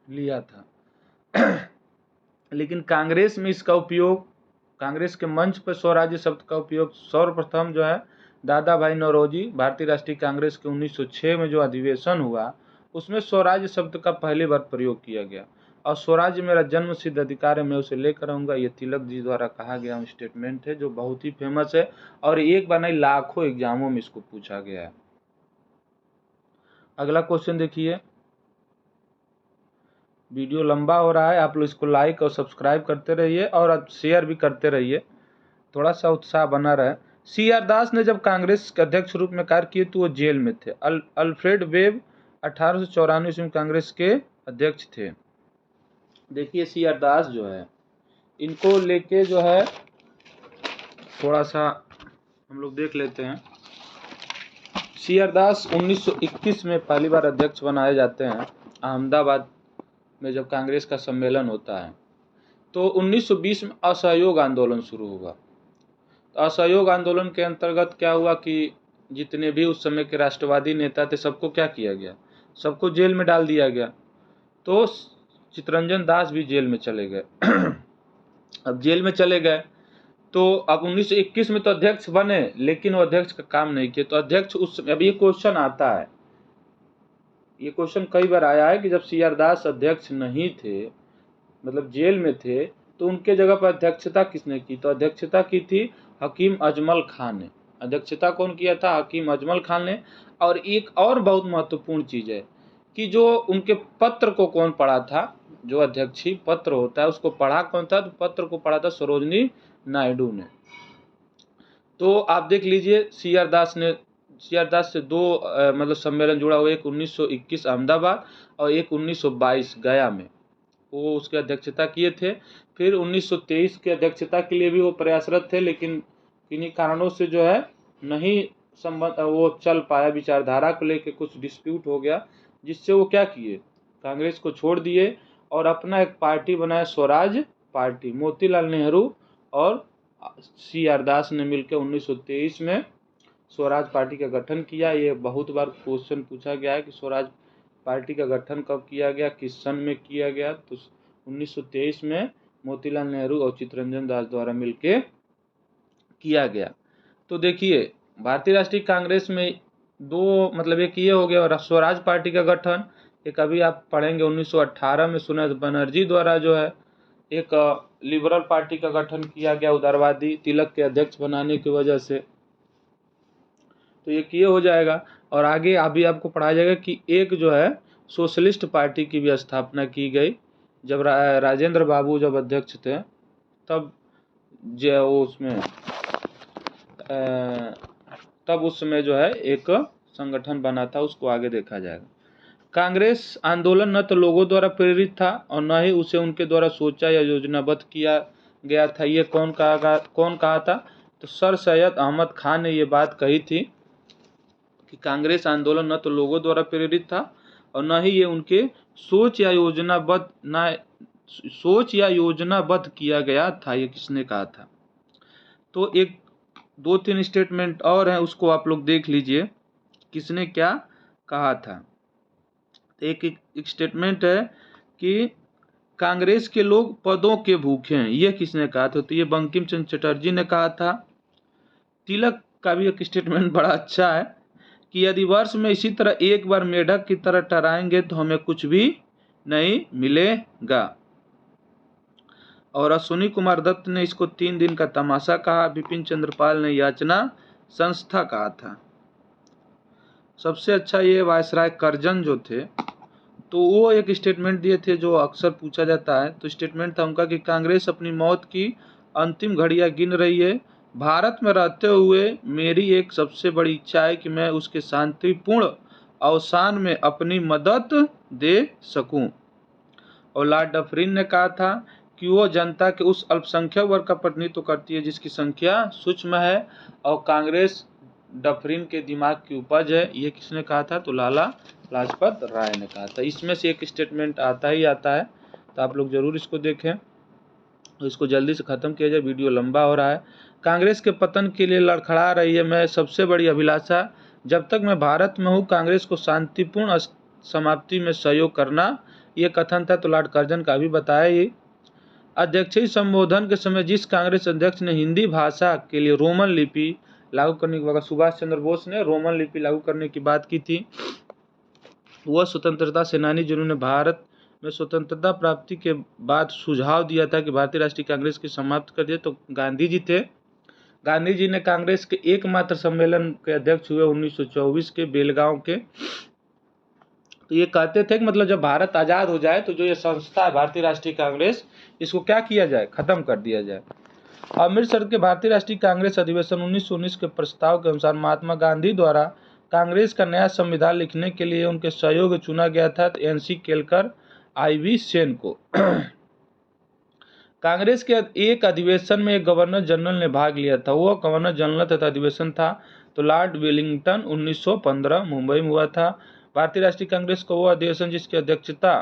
लिया था। लेकिन कांग्रेस में इसका उपयोग, कांग्रेस के मंच पर स्वराज्य शब्द का उपयोग सर्वप्रथम जो है दादा भाई नौरोजी भारतीय राष्ट्रीय कांग्रेस के 1906 में जो अधिवेशन हुआ उसमें स्वराज्य शब्द का पहली बार प्रयोग किया गया। और स्वराज्य मेरा जन्म सिद्ध अधिकार है, मैं उसे लेकर आऊंगा, ये तिलक जी द्वारा कहा गया स्टेटमेंट है जो बहुत ही फेमस है, और एक बार नहीं लाखों एग्जामों में इसको पूछा गया है। अगला क्वेश्चन देखिए। वीडियो लंबा हो रहा है, आप लोग इसको लाइक और सब्सक्राइब करते रहिए और शेयर भी करते रहिए, थोड़ा सा उत्साह बना रहे। CR दास ने जब कांग्रेस के अध्यक्ष रूप में कार्य किए तो वो जेल में थे। अल्फ्रेड वेब 1894 में कांग्रेस के अध्यक्ष थे। देखिए CR दास जो है, इनको लेके जो है थोड़ा सा हम लोग देख लेते हैं। CR दास 1921 में पहली बार अध्यक्ष बनाए जाते हैं अहमदाबाद में, जब कांग्रेस का सम्मेलन होता है। तो 1920 में असहयोग आंदोलन शुरू हुआ। तो असहयोग आंदोलन के अंतर्गत क्या हुआ कि जितने भी उस समय के राष्ट्रवादी नेता थे सबको क्या किया गया, सबको जेल में डाल दिया गया। तो चित्तरंजन दास भी जेल में चले गए। अब जेल में चले गए तो अब 1921 में तो अध्यक्ष बने, लेकिन वो अध्यक्ष का काम नहीं किया। तो अध्यक्ष उस, अब ये क्वेश्चन आता है, ये क्वेश्चन कई बार आया है कि जब CR दास अध्यक्ष नहीं थे, मतलब जेल में थे, तो उनके जगह पर अध्यक्षता किसने की? तो अध्यक्षता की थी हकीम अजमल खान ने। अध्यक्षता कौन किया था? हकीम अजमल खान ने। और एक और बहुत महत्वपूर्ण चीज है कि जो उनके पत्र को कौन पढ़ा था, जो अध्यक्षीय पत्र होता है उसको पढ़ा कौन था? तो पत्र को पढ़ा था सरोजनी नायडू ने। तो आप देख लीजिए CR दास से दो मतलब सम्मेलन जुड़ा हुआ, एक 1921 अहमदाबाद और एक 1922 गया में, वो उसके अध्यक्षता किए थे। फिर 1923 के अध्यक्षता के लिए भी वो प्रयासरत थे, लेकिन किन्हीं कारणों से जो है नहीं संबंध वो चल पाया, विचारधारा को लेकर कुछ डिस्प्यूट हो गया, जिससे वो क्या किए, कांग्रेस को छोड़ दिए और अपना एक पार्टी बनाया, स्वराज पार्टी। मोतीलाल नेहरू और CR दास ने मिलकर 1923 में स्वराज पार्टी का गठन किया। ये बहुत बार क्वेश्चन पूछा गया है कि स्वराज पार्टी का गठन कब किया गया, किस सन में किया गया? तो 1923 में मोतीलाल नेहरू और चित्तरंजन दास द्वारा मिलकर किया गया। तो देखिए भारतीय राष्ट्रीय कांग्रेस में दो, मतलब एक ये हो गया और स्वराज पार्टी का गठन, एक अभी आप पढ़ेंगे 1918 में सुना बनर्जी द्वारा जो है एक लिबरल पार्टी का गठन किया गया, उदारवादी, तिलक के अध्यक्ष बनाने की वजह से। तो ये हो जाएगा। और आगे अभी आपको पढ़ाया जाएगा कि एक जो है सोशलिस्ट पार्टी की भी स्थापना की गई, जब राजेंद्र बाबू जब अध्यक्ष थे तब जो उसमें तब उस समय जो है एक संगठन बना था, उसको आगे देखा जाएगा। कांग्रेस आंदोलन न तो लोगों द्वारा प्रेरित था और न ही उसे उनके द्वारा सोचा या योजनाबद्ध किया गया था। ये कौन कहा था? तो सर सैयद अहमद खान ने ये बात कही थी कि कांग्रेस आंदोलन न तो लोगों द्वारा प्रेरित था और न ही ये उनके सोच या योजनाबद्ध किया गया था। ये किसने कहा था? तो एक 2-3 स्टेटमेंट और हैं, उसको आप लोग देख लीजिए किसने क्या कहा था। एक स्टेटमेंट है कि कांग्रेस के लोग पदों के भूखे हैं। ये किसने कहा था? तो ये बंकिम चंद्र चटर्जी ने कहा था। तिलक का भी एक स्टेटमेंट बड़ा अच्छा है कि यदि वर्ष में इसी तरह एक बार मेढक की तरह टहराएंगे तो हमें कुछ भी नहीं मिलेगा। और अश्विनी कुमार दत्त ने इसको 3 दिन का तमाशा कहा। बिपिन चंद्रपाल ने याचना संस्था कहा था। सबसे अच्छा ये वायसराय करजन जो थे, तो वो एक स्टेटमेंट दिए थे जो अक्सर पूछा जाता है। तो स्टेटमेंट था उनका कि कांग्रेस अपनी मौत की अंतिम घड़ियां गिन रही है। भारत में रहते हुए मेरी एक सबसे बड़ी इच्छा है कि मैं उसके शांतिपूर्ण अवसान में अपनी मदद दे सकूं। और लॉर्ड डफरिन ने कहा था कि वो जनता के उस अल्पसंख्यक वर्ग का प्रतिनिधित्व करती है जिसकी संख्या सूक्ष्म है और कांग्रेस डफरिन के दिमाग की उपज है। ये किसने कहा था? तो लाला लाजपत राय ने कहा था। इसमें से एक स्टेटमेंट आता है, तो आप लोग जरूर इसको देखें। तो इसको जल्दी से ख़त्म किया जाए, वीडियो लंबा हो रहा है। कांग्रेस के पतन के लिए लड़खड़ा रही है मैं सबसे बड़ी अभिलाषा। जब तक मैं भारत में हूँ कांग्रेस को शांतिपूर्ण समाप्ति में सहयोग करना। ये कथन था। तो लॉर्ड कर्जन का भी बताया ये। अध्यक्षीय संबोधन के समय जिस कांग्रेस अध्यक्ष ने हिंदी भाषा के लिए रोमन लिपि लागू करने की बात, सुभाष चंद्र बोस ने रोमन लिपि लागू करने की बात की थी, वह स्वतंत्रता सेनानी जिन्होंने भारत में स्वतंत्रता प्राप्ति के बाद सुझाव दिया था कि भारतीय राष्ट्रीय कांग्रेस की समाप्त कर दिए, तो गांधी जी थे। गांधी जी ने कांग्रेस के एकमात्र सम्मेलन के अध्यक्ष हुए 1924 के बेलगांव के। तो ये कहते थे कि मतलब जब भारत आज़ाद हो जाए तो जो ये संस्था है भारतीय राष्ट्रीय कांग्रेस, इसको क्या किया जाए? खत्म कर दिया जाए। अमृतसर के भारतीय राष्ट्रीय कांग्रेस अधिवेशन 1919 के प्रस्ताव के अनुसार महात्मा गांधी द्वारा कांग्रेस का नया संविधान लिखने के लिए उनके सहयोग चुना गया था एनसी केलकर, आईवी सेन को। कांग्रेस के एक अधिवेशन में एक गवर्नर जनरल ने भाग लिया था। वो गवर्नर जनरल तथा अधिवेशन था तो लॉर्ड वेलिंगटन 1915 मुंबई में हुआ था। भारतीय राष्ट्रीय कांग्रेस को वो अधिवेशन जिसकी अध्यक्षता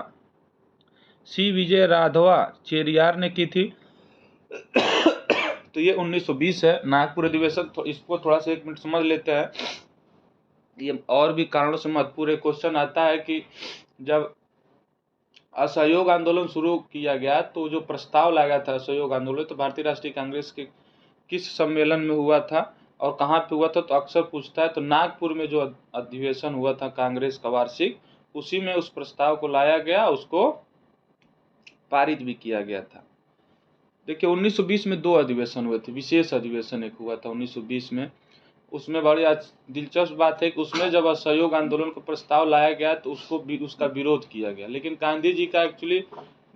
सी विजय राघवा चेरियार ने की थी, तो ये 1920 है। नागपुर अधिवेशन, तो इसको थोड़ा सा 1 मिनट समझ लेते हैं। ये और भी कारणों से महत्वपूर्ण क्वेश्चन आता है कि जब असहयोग आंदोलन शुरू किया गया तो जो प्रस्ताव लाया गया था असहयोग आंदोलन, तो भारतीय राष्ट्रीय कांग्रेस के किस सम्मेलन में हुआ था और कहाँ पे हुआ था? तो अक्सर पूछता है। तो नागपुर में जो अधिवेशन हुआ था कांग्रेस का वार्षिक, उसी में उस प्रस्ताव को लाया गया, उसको पारित भी किया गया था। देखिए 1920 में 2 अधिवेशन हुए थे। विशेष अधिवेशन एक हुआ था 1920 में। उसमें बड़ी दिलचस्प बात है कि उसमें जब असहयोग आंदोलन का प्रस्ताव लाया गया तो उसका विरोध किया गया, लेकिन गांधी जी का एक्चुअली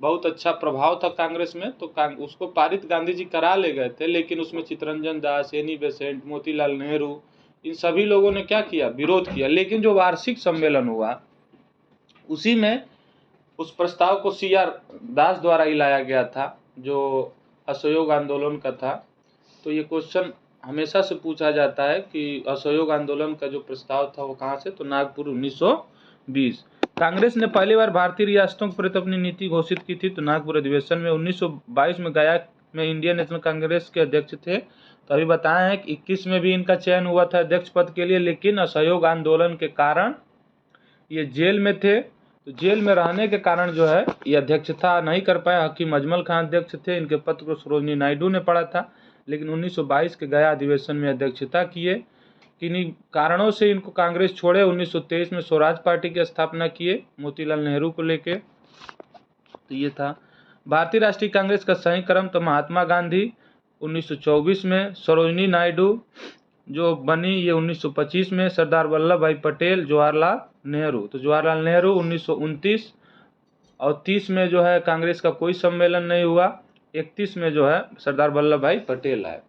बहुत अच्छा प्रभाव था कांग्रेस में, तो उसको पारित गांधी जी करा ले गए थे। लेकिन उसमें चित्तरंजन दास, एनी बेसेंट, मोतीलाल नेहरू, इन सभी लोगों ने क्या किया? विरोध किया। लेकिन जो वार्षिक सम्मेलन हुआ उसी में उस प्रस्ताव को CR दास द्वारा ही लाया गया था जो असहयोग आंदोलन का था। तो ये क्वेश्चन हमेशा से पूछा जाता है कि असहयोग आंदोलन का जो प्रस्ताव था वो कहाँ से? तो नागपुर 1920। कांग्रेस ने पहली बार भारतीय रियासतों के प्रति अपनी नीति घोषित की थी तो नागपुर अधिवेशन में। 1922 में गया में इंडियन नेशनल कांग्रेस के अध्यक्ष थे। तो अभी बताया है कि 21 में भी इनका चयन हुआ था अध्यक्ष पद के लिए, लेकिन असहयोग आंदोलन के कारण ये जेल में थे। तो जेल में रहने के कारण जो है ये अध्यक्षता नहीं कर पाए। हकीम अजमल खान अध्यक्ष थे, इनके पद को सरोजिनी नायडू ने पढ़ा था। लेकिन 1922 के गया अधिवेशन में अध्यक्षता किए। किन्हीं कारणों से इनको कांग्रेस छोड़े। 1923 में स्वराज पार्टी की स्थापना किए मोतीलाल नेहरू को लेके। तो ये था भारतीय राष्ट्रीय कांग्रेस का सही क्रम। तो महात्मा गांधी 1924 में, सरोजिनी नायडू जो बनी ये 1925 में, सरदार वल्लभ भाई पटेल, जवाहरलाल नेहरू। तो जवाहरलाल नेहरू 1929 और 30 में जो है कांग्रेस का कोई सम्मेलन नहीं हुआ। 31 में जो है सरदार वल्लभ भाई पटेल आए।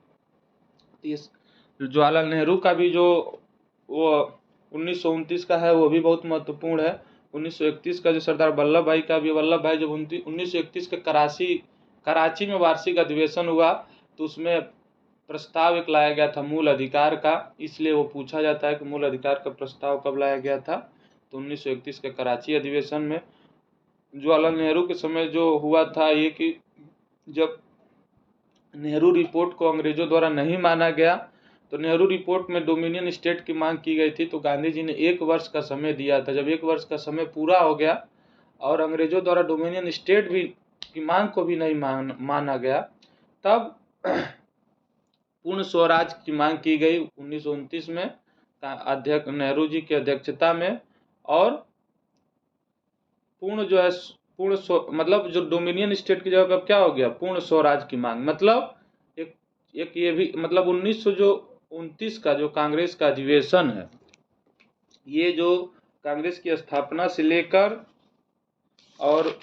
जवाहरलाल नेहरू का भी जो वो 1929 का है वो भी बहुत महत्वपूर्ण है। 1931 का जो सरदार वल्लभ भाई का भी, वल्लभ भाई जब 1931 के कराची में वार्षिक अधिवेशन हुआ तो उसमें प्रस्ताव एक लाया गया था मूल अधिकार का, इसलिए वो पूछा जाता है कि मूल अधिकार का प्रस्ताव कब लाया गया था। तो 1931 के कराची अधिवेशन में। जवाहरलाल नेहरू के समय जो हुआ था ये कि जब नेहरू रिपोर्ट को अंग्रेजों द्वारा नहीं माना गया तो नेहरू रिपोर्ट में डोमिनियन स्टेट की मांग की गई थी, तो गांधी जी ने 1 वर्ष का समय दिया था। जब 1 वर्ष का समय पूरा हो गया और अंग्रेजों द्वारा डोमिनियन स्टेट भी की मांग को भी नहीं माना गया, तब पूर्ण स्वराज की मांग की गई 1929 में अध्यक्ष नेहरू जी की अध्यक्षता में। और पूर्ण जो है मतलब जो डोमिनियन स्टेट की जगह पे अब क्या हो गया, पूर्ण स्वराज की मांग। मतलब एक ये भी मतलब 1929 का जो कांग्रेस का अधिवेशन है, ये जो कांग्रेस की स्थापना से लेकर और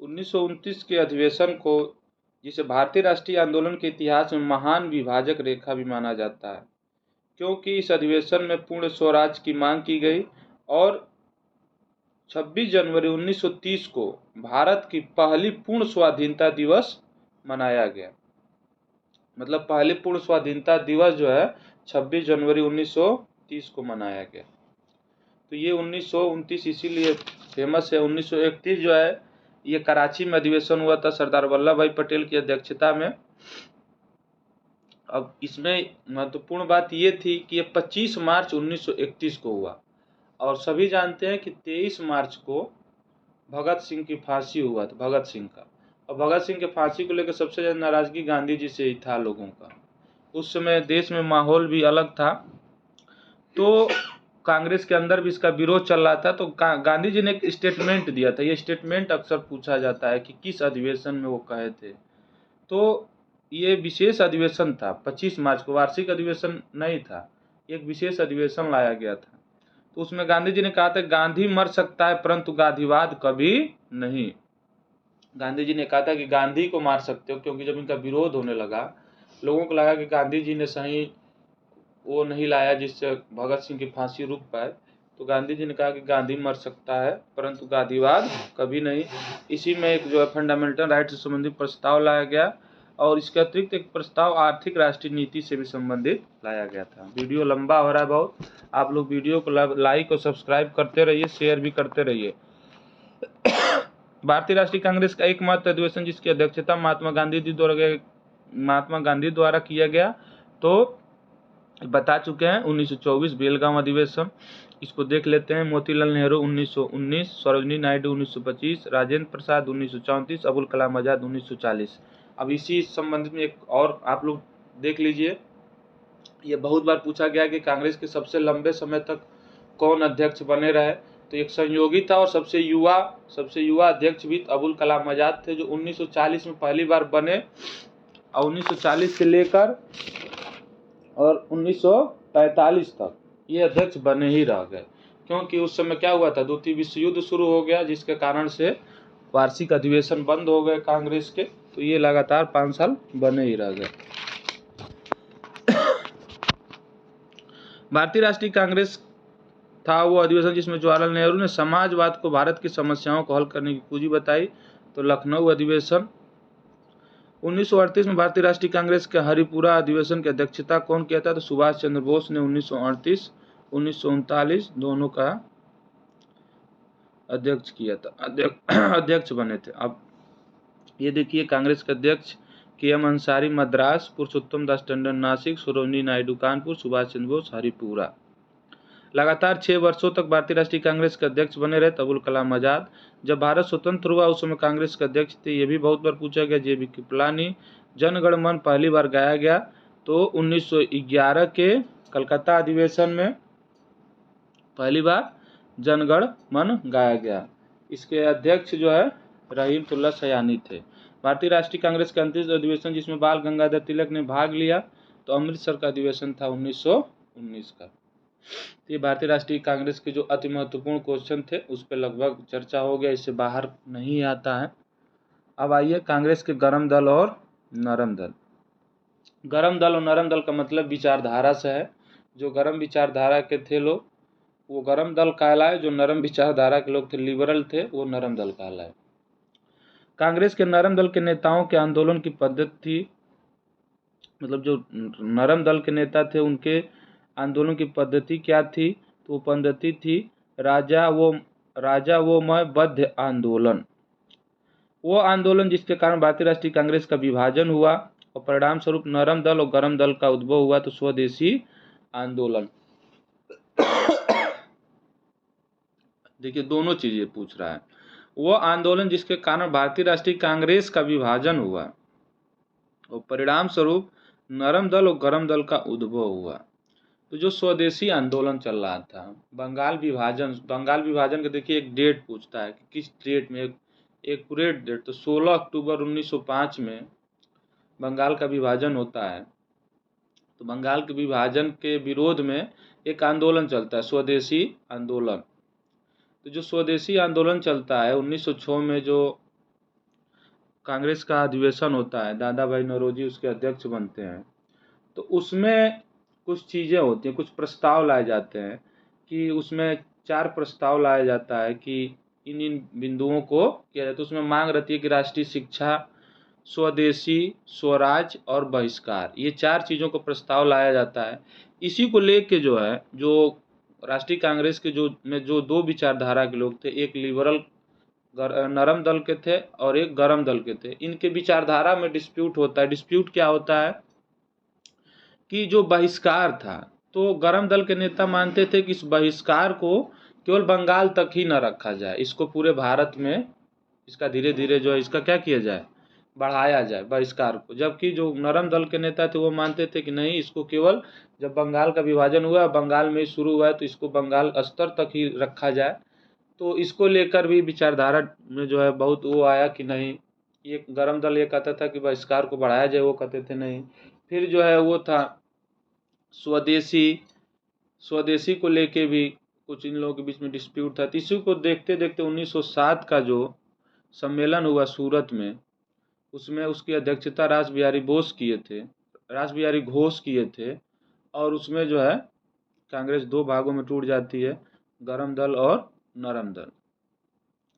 1929 के अधिवेशन को, जिसे भारतीय राष्ट्रीय आंदोलन के इतिहास में महान विभाजक रेखा भी माना जाता है, क्योंकि इस अधिवेशन में पूर्ण स्वराज की मांग की गई और 26 जनवरी 1930 को भारत की पहली पूर्ण स्वाधीनता दिवस मनाया गया। मतलब पहली पूर्ण स्वाधीनता दिवस जो है 26 जनवरी 1930 को मनाया गया। तो ये 1929 इसीलिए फेमस है। 1931 जो है ये कराची में अधिवेशन हुआ था सरदार वल्लभ भाई पटेल की अध्यक्षता में। अब इसमें महत्वपूर्ण बात ये थी कि ये 25 मार्च 1931 को हुआ और सभी जानते हैं कि 23 मार्च को भगत सिंह की फांसी हुआ था, भगत सिंह का। और भगत सिंह के फांसी को लेकर सबसे ज़्यादा नाराजगी गांधी जी से ही था लोगों का। उस समय देश में माहौल भी अलग था, तो कांग्रेस के अंदर भी इसका विरोध चल रहा था। तो गांधी जी ने एक स्टेटमेंट दिया था। ये स्टेटमेंट अक्सर पूछा जाता है कि किस अधिवेशन में वो कहे थे। तो ये विशेष अधिवेशन था 25 मार्च को, वार्षिक अधिवेशन नहीं था, एक विशेष अधिवेशन लाया गया था। तो उसमें गांधी जी ने कहा था गांधी मर सकता है परंतु गांधीवाद कभी नहीं। गांधी जी ने कहा था कि गांधी को मार सकते हो, क्योंकि जब इनका विरोध होने लगा लोगों को लगा कि गांधी जी ने सही वो नहीं लाया जिससे भगत सिंह की फांसी रुक पाए। तो गांधी जी ने कहा कि गांधी मर सकता है परंतु गांधीवाद कभी नहीं। इसी में एक जो है फंडामेंटल राइट से संबंधित प्रस्ताव लाया गया और इसके अतिरिक्त एक प्रस्ताव आर्थिक राष्ट्रीय नीति से भी संबंधित लाया गया था। वीडियो लंबा हो रहा है बहुत, आप लोग वीडियो को लाइक और सब्सक्राइब करते रहिए, शेयर भी करते रहिए। भारतीय राष्ट्रीय कांग्रेस का एकमात्र अधिवेशन जिसकी अध्यक्षता महात्मा गांधी द्वारा किया गया, तो बता चुके हैं 1924 बेलगांव अधिवेशन, इसको देख लेते हैं। मोतीलाल नेहरू 1919, सरोजिनी नायडू 1925, राजेंद्र प्रसाद 1934, अबुल कलाम आजाद 1940। अब इसी संबंधित में एक और आप लोग देख लीजिए। ये बहुत बार पूछा गया कि कांग्रेस के सबसे लंबे समय तक कौन अध्यक्ष बने रहे, तो एक संयोगी था और सबसे युवा अध्यक्ष भी अबुल कलाम आजाद थे, जो 1940 में पहली बार बने और 1940 से लेकर और 1945 तक ये अध्यक्ष बने ही रह गए, क्योंकि उस समय क्या हुआ था, द्वितीय विश्व युद्ध शुरू हो गया, जिसके कारण से वार्षिक अधिवेशन बंद हो गए कांग्रेस के। तो ये लगातार 5 साल बने ही रह गए। भारतीय राष्ट्रीय कांग्रेस था वो अधिवेशन जिसमें जवाहरलाल नेहरू ने समाजवाद को भारत की समस्याओं को हल करने की पूंजी बताई। तो लखनऊ अधिवेशन। 1938 में भारतीय राष्ट्रीय कांग्रेस के हरिपुरा अधिवेशन की अध्यक्षता कौन किया था, तो सुभाष चंद्र बोस ने 1938 1939 दोनों का अध्यक्ष किया था, अध्यक्ष बने थे। अब ये देखिए कांग्रेस के अध्यक्ष के.एम. अंसारी मद्रास, पुरुषोत्तम दास टंडन नासिक, सरोजिनी नायडू कानपुर, सुभाष चंद्र बोस हरिपुरा। लगातार 6 वर्षों तक भारतीय राष्ट्रीय कांग्रेस के अध्यक्ष बने रहे अबुल कलाम आजाद। जब भारत स्वतंत्र हुआ उस समय कांग्रेस के अध्यक्ष थे, ये भी बहुत बार पूछा गया, जे.बी. कृपलानी। जन गण मन पहली बार गाया गया तो 1911 के कलकत्ता अधिवेशन में पहली बार जन गण मन गाया गया। इसके अध्यक्ष जो है रहीमतुल्लाह सयानी थे। भारतीय राष्ट्रीय कांग्रेस का अंतिम अधिवेशन जिसमें बाल गंगाधर तिलक ने भाग लिया, तो अमृतसर का अधिवेशन था 1919 का। ये भारतीय राष्ट्रीय कांग्रेस के जो अति महत्वपूर्ण क्वेश्चन थे उस पर लगभग चर्चा हो गया, इससे बाहर नहीं आता है। अब आइए कांग्रेस के गर्म दल और नरम दल। गर्म दल और नरम दल का मतलब विचारधारा से है। जो गर्म विचारधारा के थे लोग वो गर्म दल कहलाए, जो नरम विचारधारा के लोग थे, लिबरल थे, वो नरम दल कहलाए। कांग्रेस के नरम दल के नेताओं के आंदोलन की पद्धति थी, मतलब जो नरम दल के नेता थे उनके आंदोलन की पद्धति क्या थी, तो वो पद्धति थी राजा वो मैं बद्ध आंदोलन। वो आंदोलन जिसके कारण भारतीय राष्ट्रीय कांग्रेस का विभाजन हुआ और परिणाम स्वरूप नरम दल और गर्म दल का उद्भव हुआ, तो स्वदेशी आंदोलन। देखिए दोनों चीजें पूछ रहा है। वो आंदोलन जिसके कारण भारतीय राष्ट्रीय कांग्रेस का विभाजन हुआ और परिणाम स्वरूप नरम दल और गर्म दल का उद्भव हुआ। तो जो स्वदेशी आंदोलन चल रहा था, बंगाल विभाजन का देखिए एक डेट पूछता है कि किस डेट में, एक पूरेट डेट, तो 16 अक्टूबर 1905 में बंगाल का विभाजन होता है। तो बंगाल के विभाजन के विरोध में एक आंदोलन चलता है, स्वदेशी आंदोलन। तो जो स्वदेशी आंदोलन चलता है 1906 में, जो कांग्रेस का अधिवेशन होता है, दादा भाई नौरोजी उसके अध्यक्ष बनते हैं, तो उसमें कुछ चीज़ें होती हैं, कुछ प्रस्ताव लाए जाते हैं कि उसमें 4 प्रस्ताव लाया जाता है कि इन बिंदुओं को किया जाता है। उसमें मांग रहती है कि राष्ट्रीय शिक्षा, स्वदेशी, स्वराज और बहिष्कार, ये 4 चीज़ों को प्रस्ताव लाया जाता है। इसी को लेके जो है, जो राष्ट्रीय कांग्रेस के जो 2 विचारधारा के लोग थे, एक लिबरल नरम दल के थे और एक गरम दल के थे, इनके विचारधारा में डिस्प्यूट होता है। डिस्प्यूट क्या होता है कि जो बहिष्कार था, तो गरम दल के नेता मानते थे कि इस बहिष्कार को केवल बंगाल तक ही न रखा जाए, इसको पूरे भारत में इसका धीरे धीरे जो है इसका क्या किया जाए, बढ़ाया जाए बहिष्कार को। जबकि जो नरम दल के नेता थे वो मानते थे कि नहीं, इसको केवल जब बंगाल का विभाजन हुआ, बंगाल में शुरू हुआ है, तो इसको बंगाल स्तर तक ही रखा जाए। तो इसको लेकर भी विचारधारा में जो है बहुत वो आया कि नहीं, ये गरम दल ये कहता था कि बहिष्कार को बढ़ाया जाए, वो कहते थे नहीं। फिर जो है वो था स्वदेशी को लेके भी कुछ इन लोगों के बीच में डिस्प्यूट था। इसी को देखते देखते 1907 का जो सम्मेलन हुआ सूरत में, उसमें उसकी अध्यक्षता रास बिहारी घोष किए थे। और उसमें जो है कांग्रेस 2 भागों में टूट जाती है, गरम दल और नरम दल।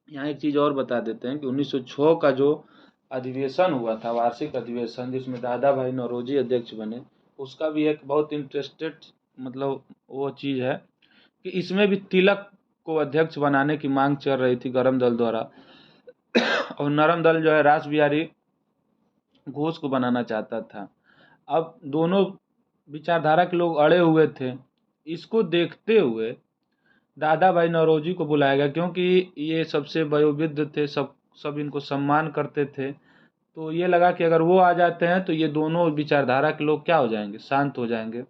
यहाँ एक चीज़ और बता देते हैं कि 1906 का जो अधिवेशन हुआ था, वार्षिक अधिवेशन, जिसमें दादा भाई नौरोजी अध्यक्ष बने, उसका भी एक बहुत इंटरेस्टेड मतलब वो चीज़ है कि इसमें भी तिलक को अध्यक्ष बनाने की मांग चल रही थी गरम दल द्वारा, और नरम दल जो है रास बिहारी घोष को बनाना चाहता था। अब दोनों विचारधारा के लोग अड़े हुए थे। इसको देखते हुए दादा भाई नौरोजी को बुलाया गया, क्योंकि ये सबसे वयोवृद्ध थे, सब इनको सम्मान करते थे। तो ये लगा कि अगर वो आ जाते हैं तो ये दोनों विचारधारा के लोग क्या हो जाएंगे, शांत हो जाएंगे।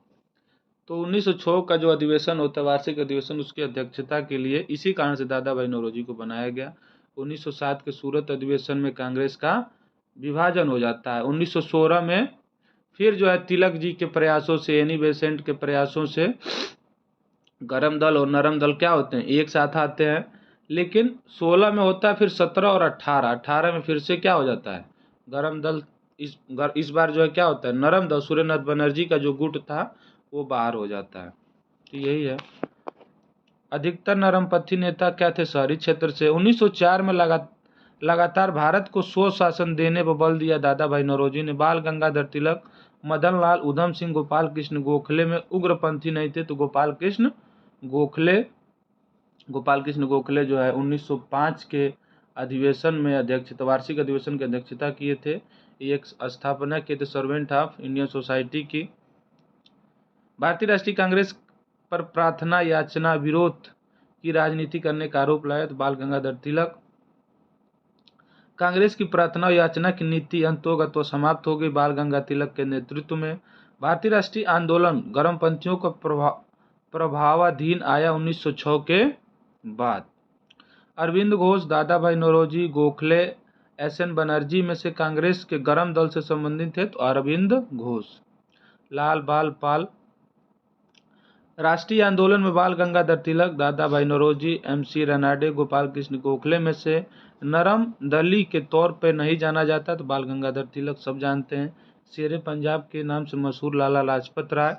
तो 1906 का जो अधिवेशन होता है, वार्षिक अधिवेशन, उसकी अध्यक्षता के लिए इसी कारण से दादा भाई नौरोजी को बनाया गया। 1907 के सूरत अधिवेशन में कांग्रेस का विभाजन हो जाता है। 1916 में फिर जो है तिलक जी के प्रयासों से, एनी बेसेंट के प्रयासों से गरम दल और नरम दल क्या होते हैं, एक साथ आते हैं। लेकिन 16 में होता है, फिर 17 और 18 में फिर से क्या हो जाता है, गरम दल इस बार जो है क्या होता है, नरम दल सूर्यनाथ बनर्जी का जो गुट था वो बाहर हो जाता है। तो यही है। अधिकतर नरमपंथी नेता क्या थे, शहरी क्षेत्र से। 1904 में लगातार भारत को स्वशासन देने पर बल दिया दादा भाई नौरोजी ने। बाल गंगाधर तिलक, मदन लाल, उधम सिंह, गोपाल कृष्ण गोखले में उग्रपंथी नहीं थे, तो गोपाल कृष्ण गोखले जो है 1905 के अधिवेशन में वार्षिक अधिवेशन की अध्यक्षता किए थे। एक स्थापना किए थे सर्वेंट ऑफ इंडियन सोसाइटी की। भारतीय राष्ट्रीय कांग्रेस पर प्रार्थना याचना विरोध की राजनीति करने का आरोप लगाया, तो बाल गंगाधर तिलक। कांग्रेस की प्रार्थना याचना की नीति अंतोगत व समाप्त हो गई बाल गंगा तिलक के नेतृत्व में। भारतीय राष्ट्रीय आंदोलन गर्मपंथियों का प्रभावाधीन आया 1906 के बाद। अरविंद घोष, दादा भाई नौरोजी, गोखले, एस.एन. बनर्जी में से कांग्रेस के गरम दल से संबंधित थे, तो अरविंद घोष। लाल बाल पाल। राष्ट्रीय आंदोलन में बाल गंगाधर तिलक, दादा भाई नौरोजी, एम.सी. रनाडे, गोपाल कृष्ण गोखले में से नरम दली के तौर पर नहीं जाना जाता, तो बाल गंगाधर तिलक सब जानते हैं। शेरे पंजाब के नाम से मशहूर लाला लाजपत राय।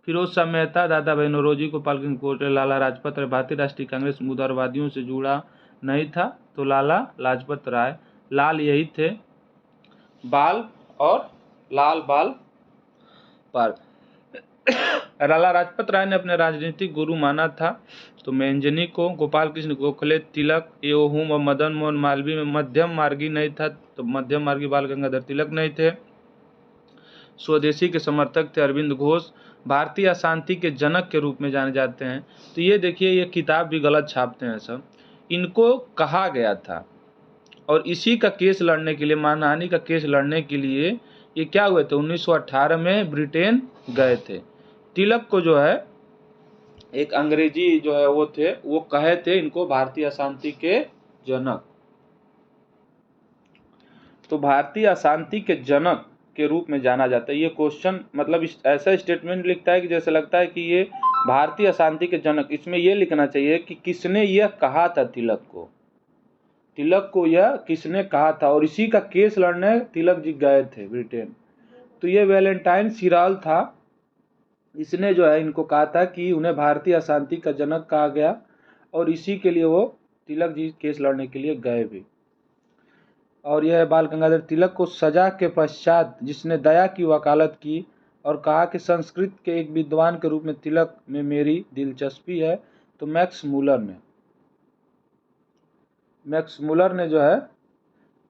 फिरोज शाह मेहता, दादा भाई नौरोजी, गोपाल सिंह कोटले, लाला लाजपत राय। भारतीय राष्ट्रीय कांग्रेस उदारवादियों से जुड़ा नहीं था, तो लाला लाजपत राय। लाल यही थे, बाल और लाल बाल पाल। लाला लाजपत राय ने अपने राजनीतिक गुरु माना था तो मेंजनी को। गोपाल कृष्ण गोखले, तिलक, एओहुम और मदन मोहन मालवीय में मध्यम मार्गी नहीं था, तो मध्यम मार्गी बाल गंगाधर तिलक नहीं थे। स्वदेशी के समर्थक थे अरविंद घोष। भारतीय अशांति के जनक के रूप में जाने जाते हैं। तो ये देखिए, ये किताब भी गलत छापते हैं सब। इनको कहा गया था और इसी का केस लड़ने के लिए, मानहानि का केस लड़ने के लिए ये क्या हुए थे, 1918 में ब्रिटेन गए थे। तिलक को जो है एक अंग्रेजी जो है वो थे, वो कहे थे इनको भारतीय अशांति के जनक। तो भारतीय अशांति के जनक के रूप में जाना जाता है। ये क्वेश्चन मतलब ऐसा स्टेटमेंट लिखता है कि जैसे लगता है कि ये भारतीय अशांति के जनक। इसमें ये लिखना चाहिए कि किसने यह कहा था तिलक को यह किसने कहा था, और इसी का केस लड़ने तिलक जी गए थे ब्रिटेन। तो ये वैलेंटाइन सिराल था, इसने जो है इनको कहा था कि उन्हें भारतीय अशांति का जनक कहा गया, और इसी के लिए वो तिलक जी केस लड़ने के लिए गए भी। और यह बाल गंगाधर तिलक को सजा के पश्चात जिसने दया की वकालत की और कहा कि संस्कृत के एक विद्वान के रूप में तिलक में मेरी दिलचस्पी है, तो मैक्स मुलर ने जो है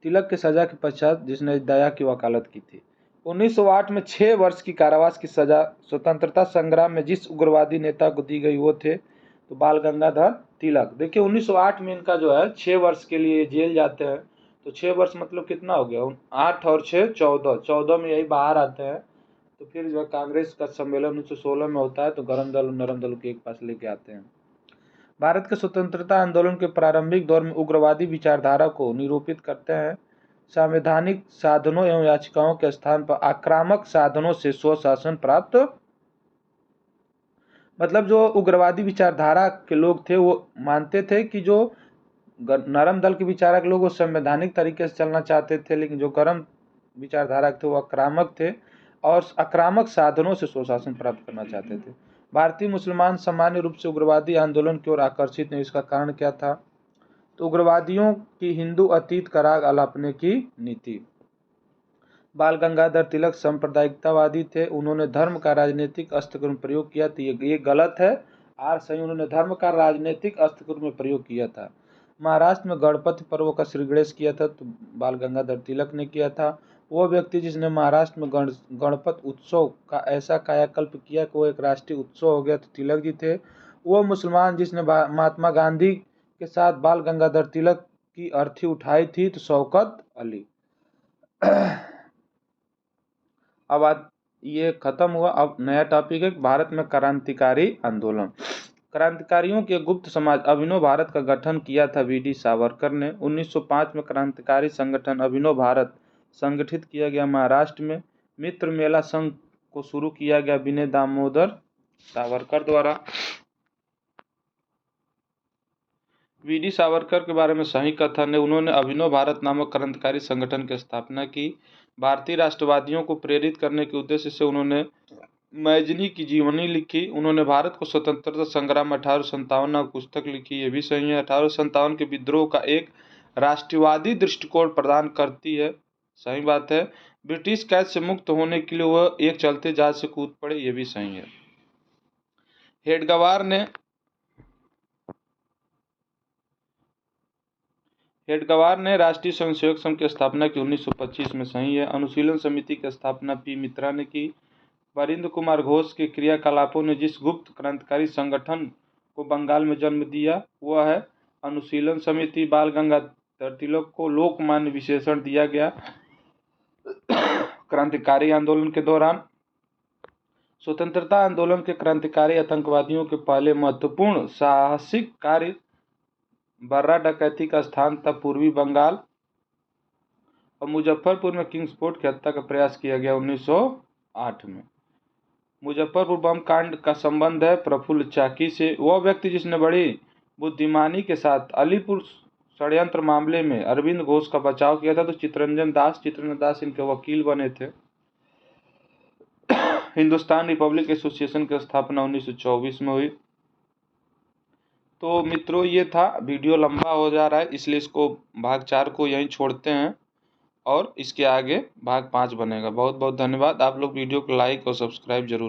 तिलक के सजा के पश्चात जिसने दया की वकालत की थी। 1908 में 6 वर्ष की कारावास की सजा स्वतंत्रता संग्राम में जिस उग्रवादी नेता को दी गई वो थे तो बाल गंगाधर तिलक। देखिए 1908 में इनका जो है 6 वर्ष के लिए जेल जाते हैं। तो 6 वर्ष मतलब कितना हो गया, 8 और 6 14 में यही बाहर आते हैं। तो फिर जो कांग्रेस का सम्मेलन 1916 में होता है, तो गरम दल और नरम दल के एक पास लेके आते हैं। भारत के स्वतंत्रता आंदोलन के प्रारंभिक दौर में उग्रवादी विचारधारा को निरूपित करते हैं। संवैधानिक साधनों एवं याचिकाओं के स्थान पर आक्रामक साधनों से स्वशासन प्राप्त, मतलब जो उग्रवादी विचारधारा के लोग थे वो मानते थे कि जो नरम दल के विचारक लोग वो संवैधानिक तरीके से चलना चाहते थे, लेकिन जो गरम विचारधारा थे वो आक्रामक थे और आक्रामक साधनों से स्वशासन प्राप्त करना चाहते थे। भारतीय मुसलमान सामान्य रूप से उग्रवादी आंदोलन की ओर आकर्षित नहीं। इसका कारण क्या था, तो उग्रवादियों की हिंदू अतीत का राग अलापने की नीति। बाल गंगाधर तिलक सांप्रदायिकतावादी थे। उन्होंने धर्म का राजनीतिक अस्त्र में प्रयोग किया था, ये गलत है। सही, उन्होंने धर्म का राजनीतिक अस्त्र में प्रयोग किया था। महाराष्ट्र में गणपति पर्व का श्री गणेश किया था, तो बाल गंगाधर तिलक ने किया था। वो व्यक्ति जिसने महाराष्ट्र में गणपति उत्सव का ऐसा कायाकल्प किया कि वो एक राष्ट्रीय उत्सव हो गया, तो तिलक जी थे। वो मुसलमान जिसने महात्मा गांधी के साथ बाल गंगाधर तिलक की अर्थी उठाई थी, तो शौकत अली। अब ये खत्म हुआ। अब नया टॉपिक है भारत में क्रांतिकारी आंदोलन। क्रांतिकारियों के गुप्त समाज अभिनव भारत का गठन किया था वीडी सावरकर ने। 1905 में क्रांतिकारी संगठन अभिनव भारत संगठित किया गया महाराष्ट्र में। मित्र मेला संघ को शुरू किया गया विनय दामोदर सावरकर द्वारा। वीडी सावरकर के बारे में सही कथन है, उन्होंने अभिनव भारत नामक क्रांतिकारी संगठन की स्थापना की। भारतीय राष्ट्रवादियों को प्रेरित करने के उद्देश्य से उन्होंने मैजनी की जीवनी लिखी। उन्होंने भारत को स्वतंत्रता संग्राम 1857 नामक पुस्तक लिखी, ये भी सही है। 1857 के विद्रोह का एक राष्ट्रवादी दृष्टिकोण प्रदान करती है, सही बात है। ब्रिटिश कैद से मुक्त होने के लिए वह एक चलते जहाज से कूद पड़े, ये भी सही है। हेडगवार ने राष्ट्रीय स्वयंसेवक संघ की स्थापना की 1925 में, सही है। अनुशीलन समिति की स्थापना पी मित्रा ने की। वरिंद्र कुमार घोष के क्रियाकलापों ने जिस गुप्त क्रांतिकारी संगठन को बंगाल में जन्म दिया वह है अनुशीलन समिति। बाल गंगाधर तिलक को लोकमान्य विशेषण दिया गया। क्रांतिकारी आंदोलन के दौरान स्वतंत्रता आंदोलन के क्रांतिकारी आतंकवादियों के पहले महत्वपूर्ण साहसिक कार्य बर्रा डकैती का स्थान था पूर्वी बंगाल, और मुजफ्फरपुर में किंग्सफोर्ड की हत्या का प्रयास किया गया 1908 में। मुजफ्फरपुर बम कांड का संबंध है प्रफुल्ल चाकी से। वह व्यक्ति जिसने बड़ी बुद्धिमानी के साथ अलीपुर षड्यंत्र मामले में अरविंद घोष का बचाव किया था, तो चित्तरंजन दास इनके वकील बने थे। हिंदुस्तान रिपब्लिक एसोसिएशन की स्थापना 1924 में हुई। तो मित्रों, ये था, वीडियो लंबा हो जा रहा है इसलिए इसको भाग 4 को यहीं छोड़ते हैं और इसके आगे भाग 5 बनेगा। बहुत बहुत धन्यवाद। आप लोग वीडियो को लाइक और सब्सक्राइब जरूर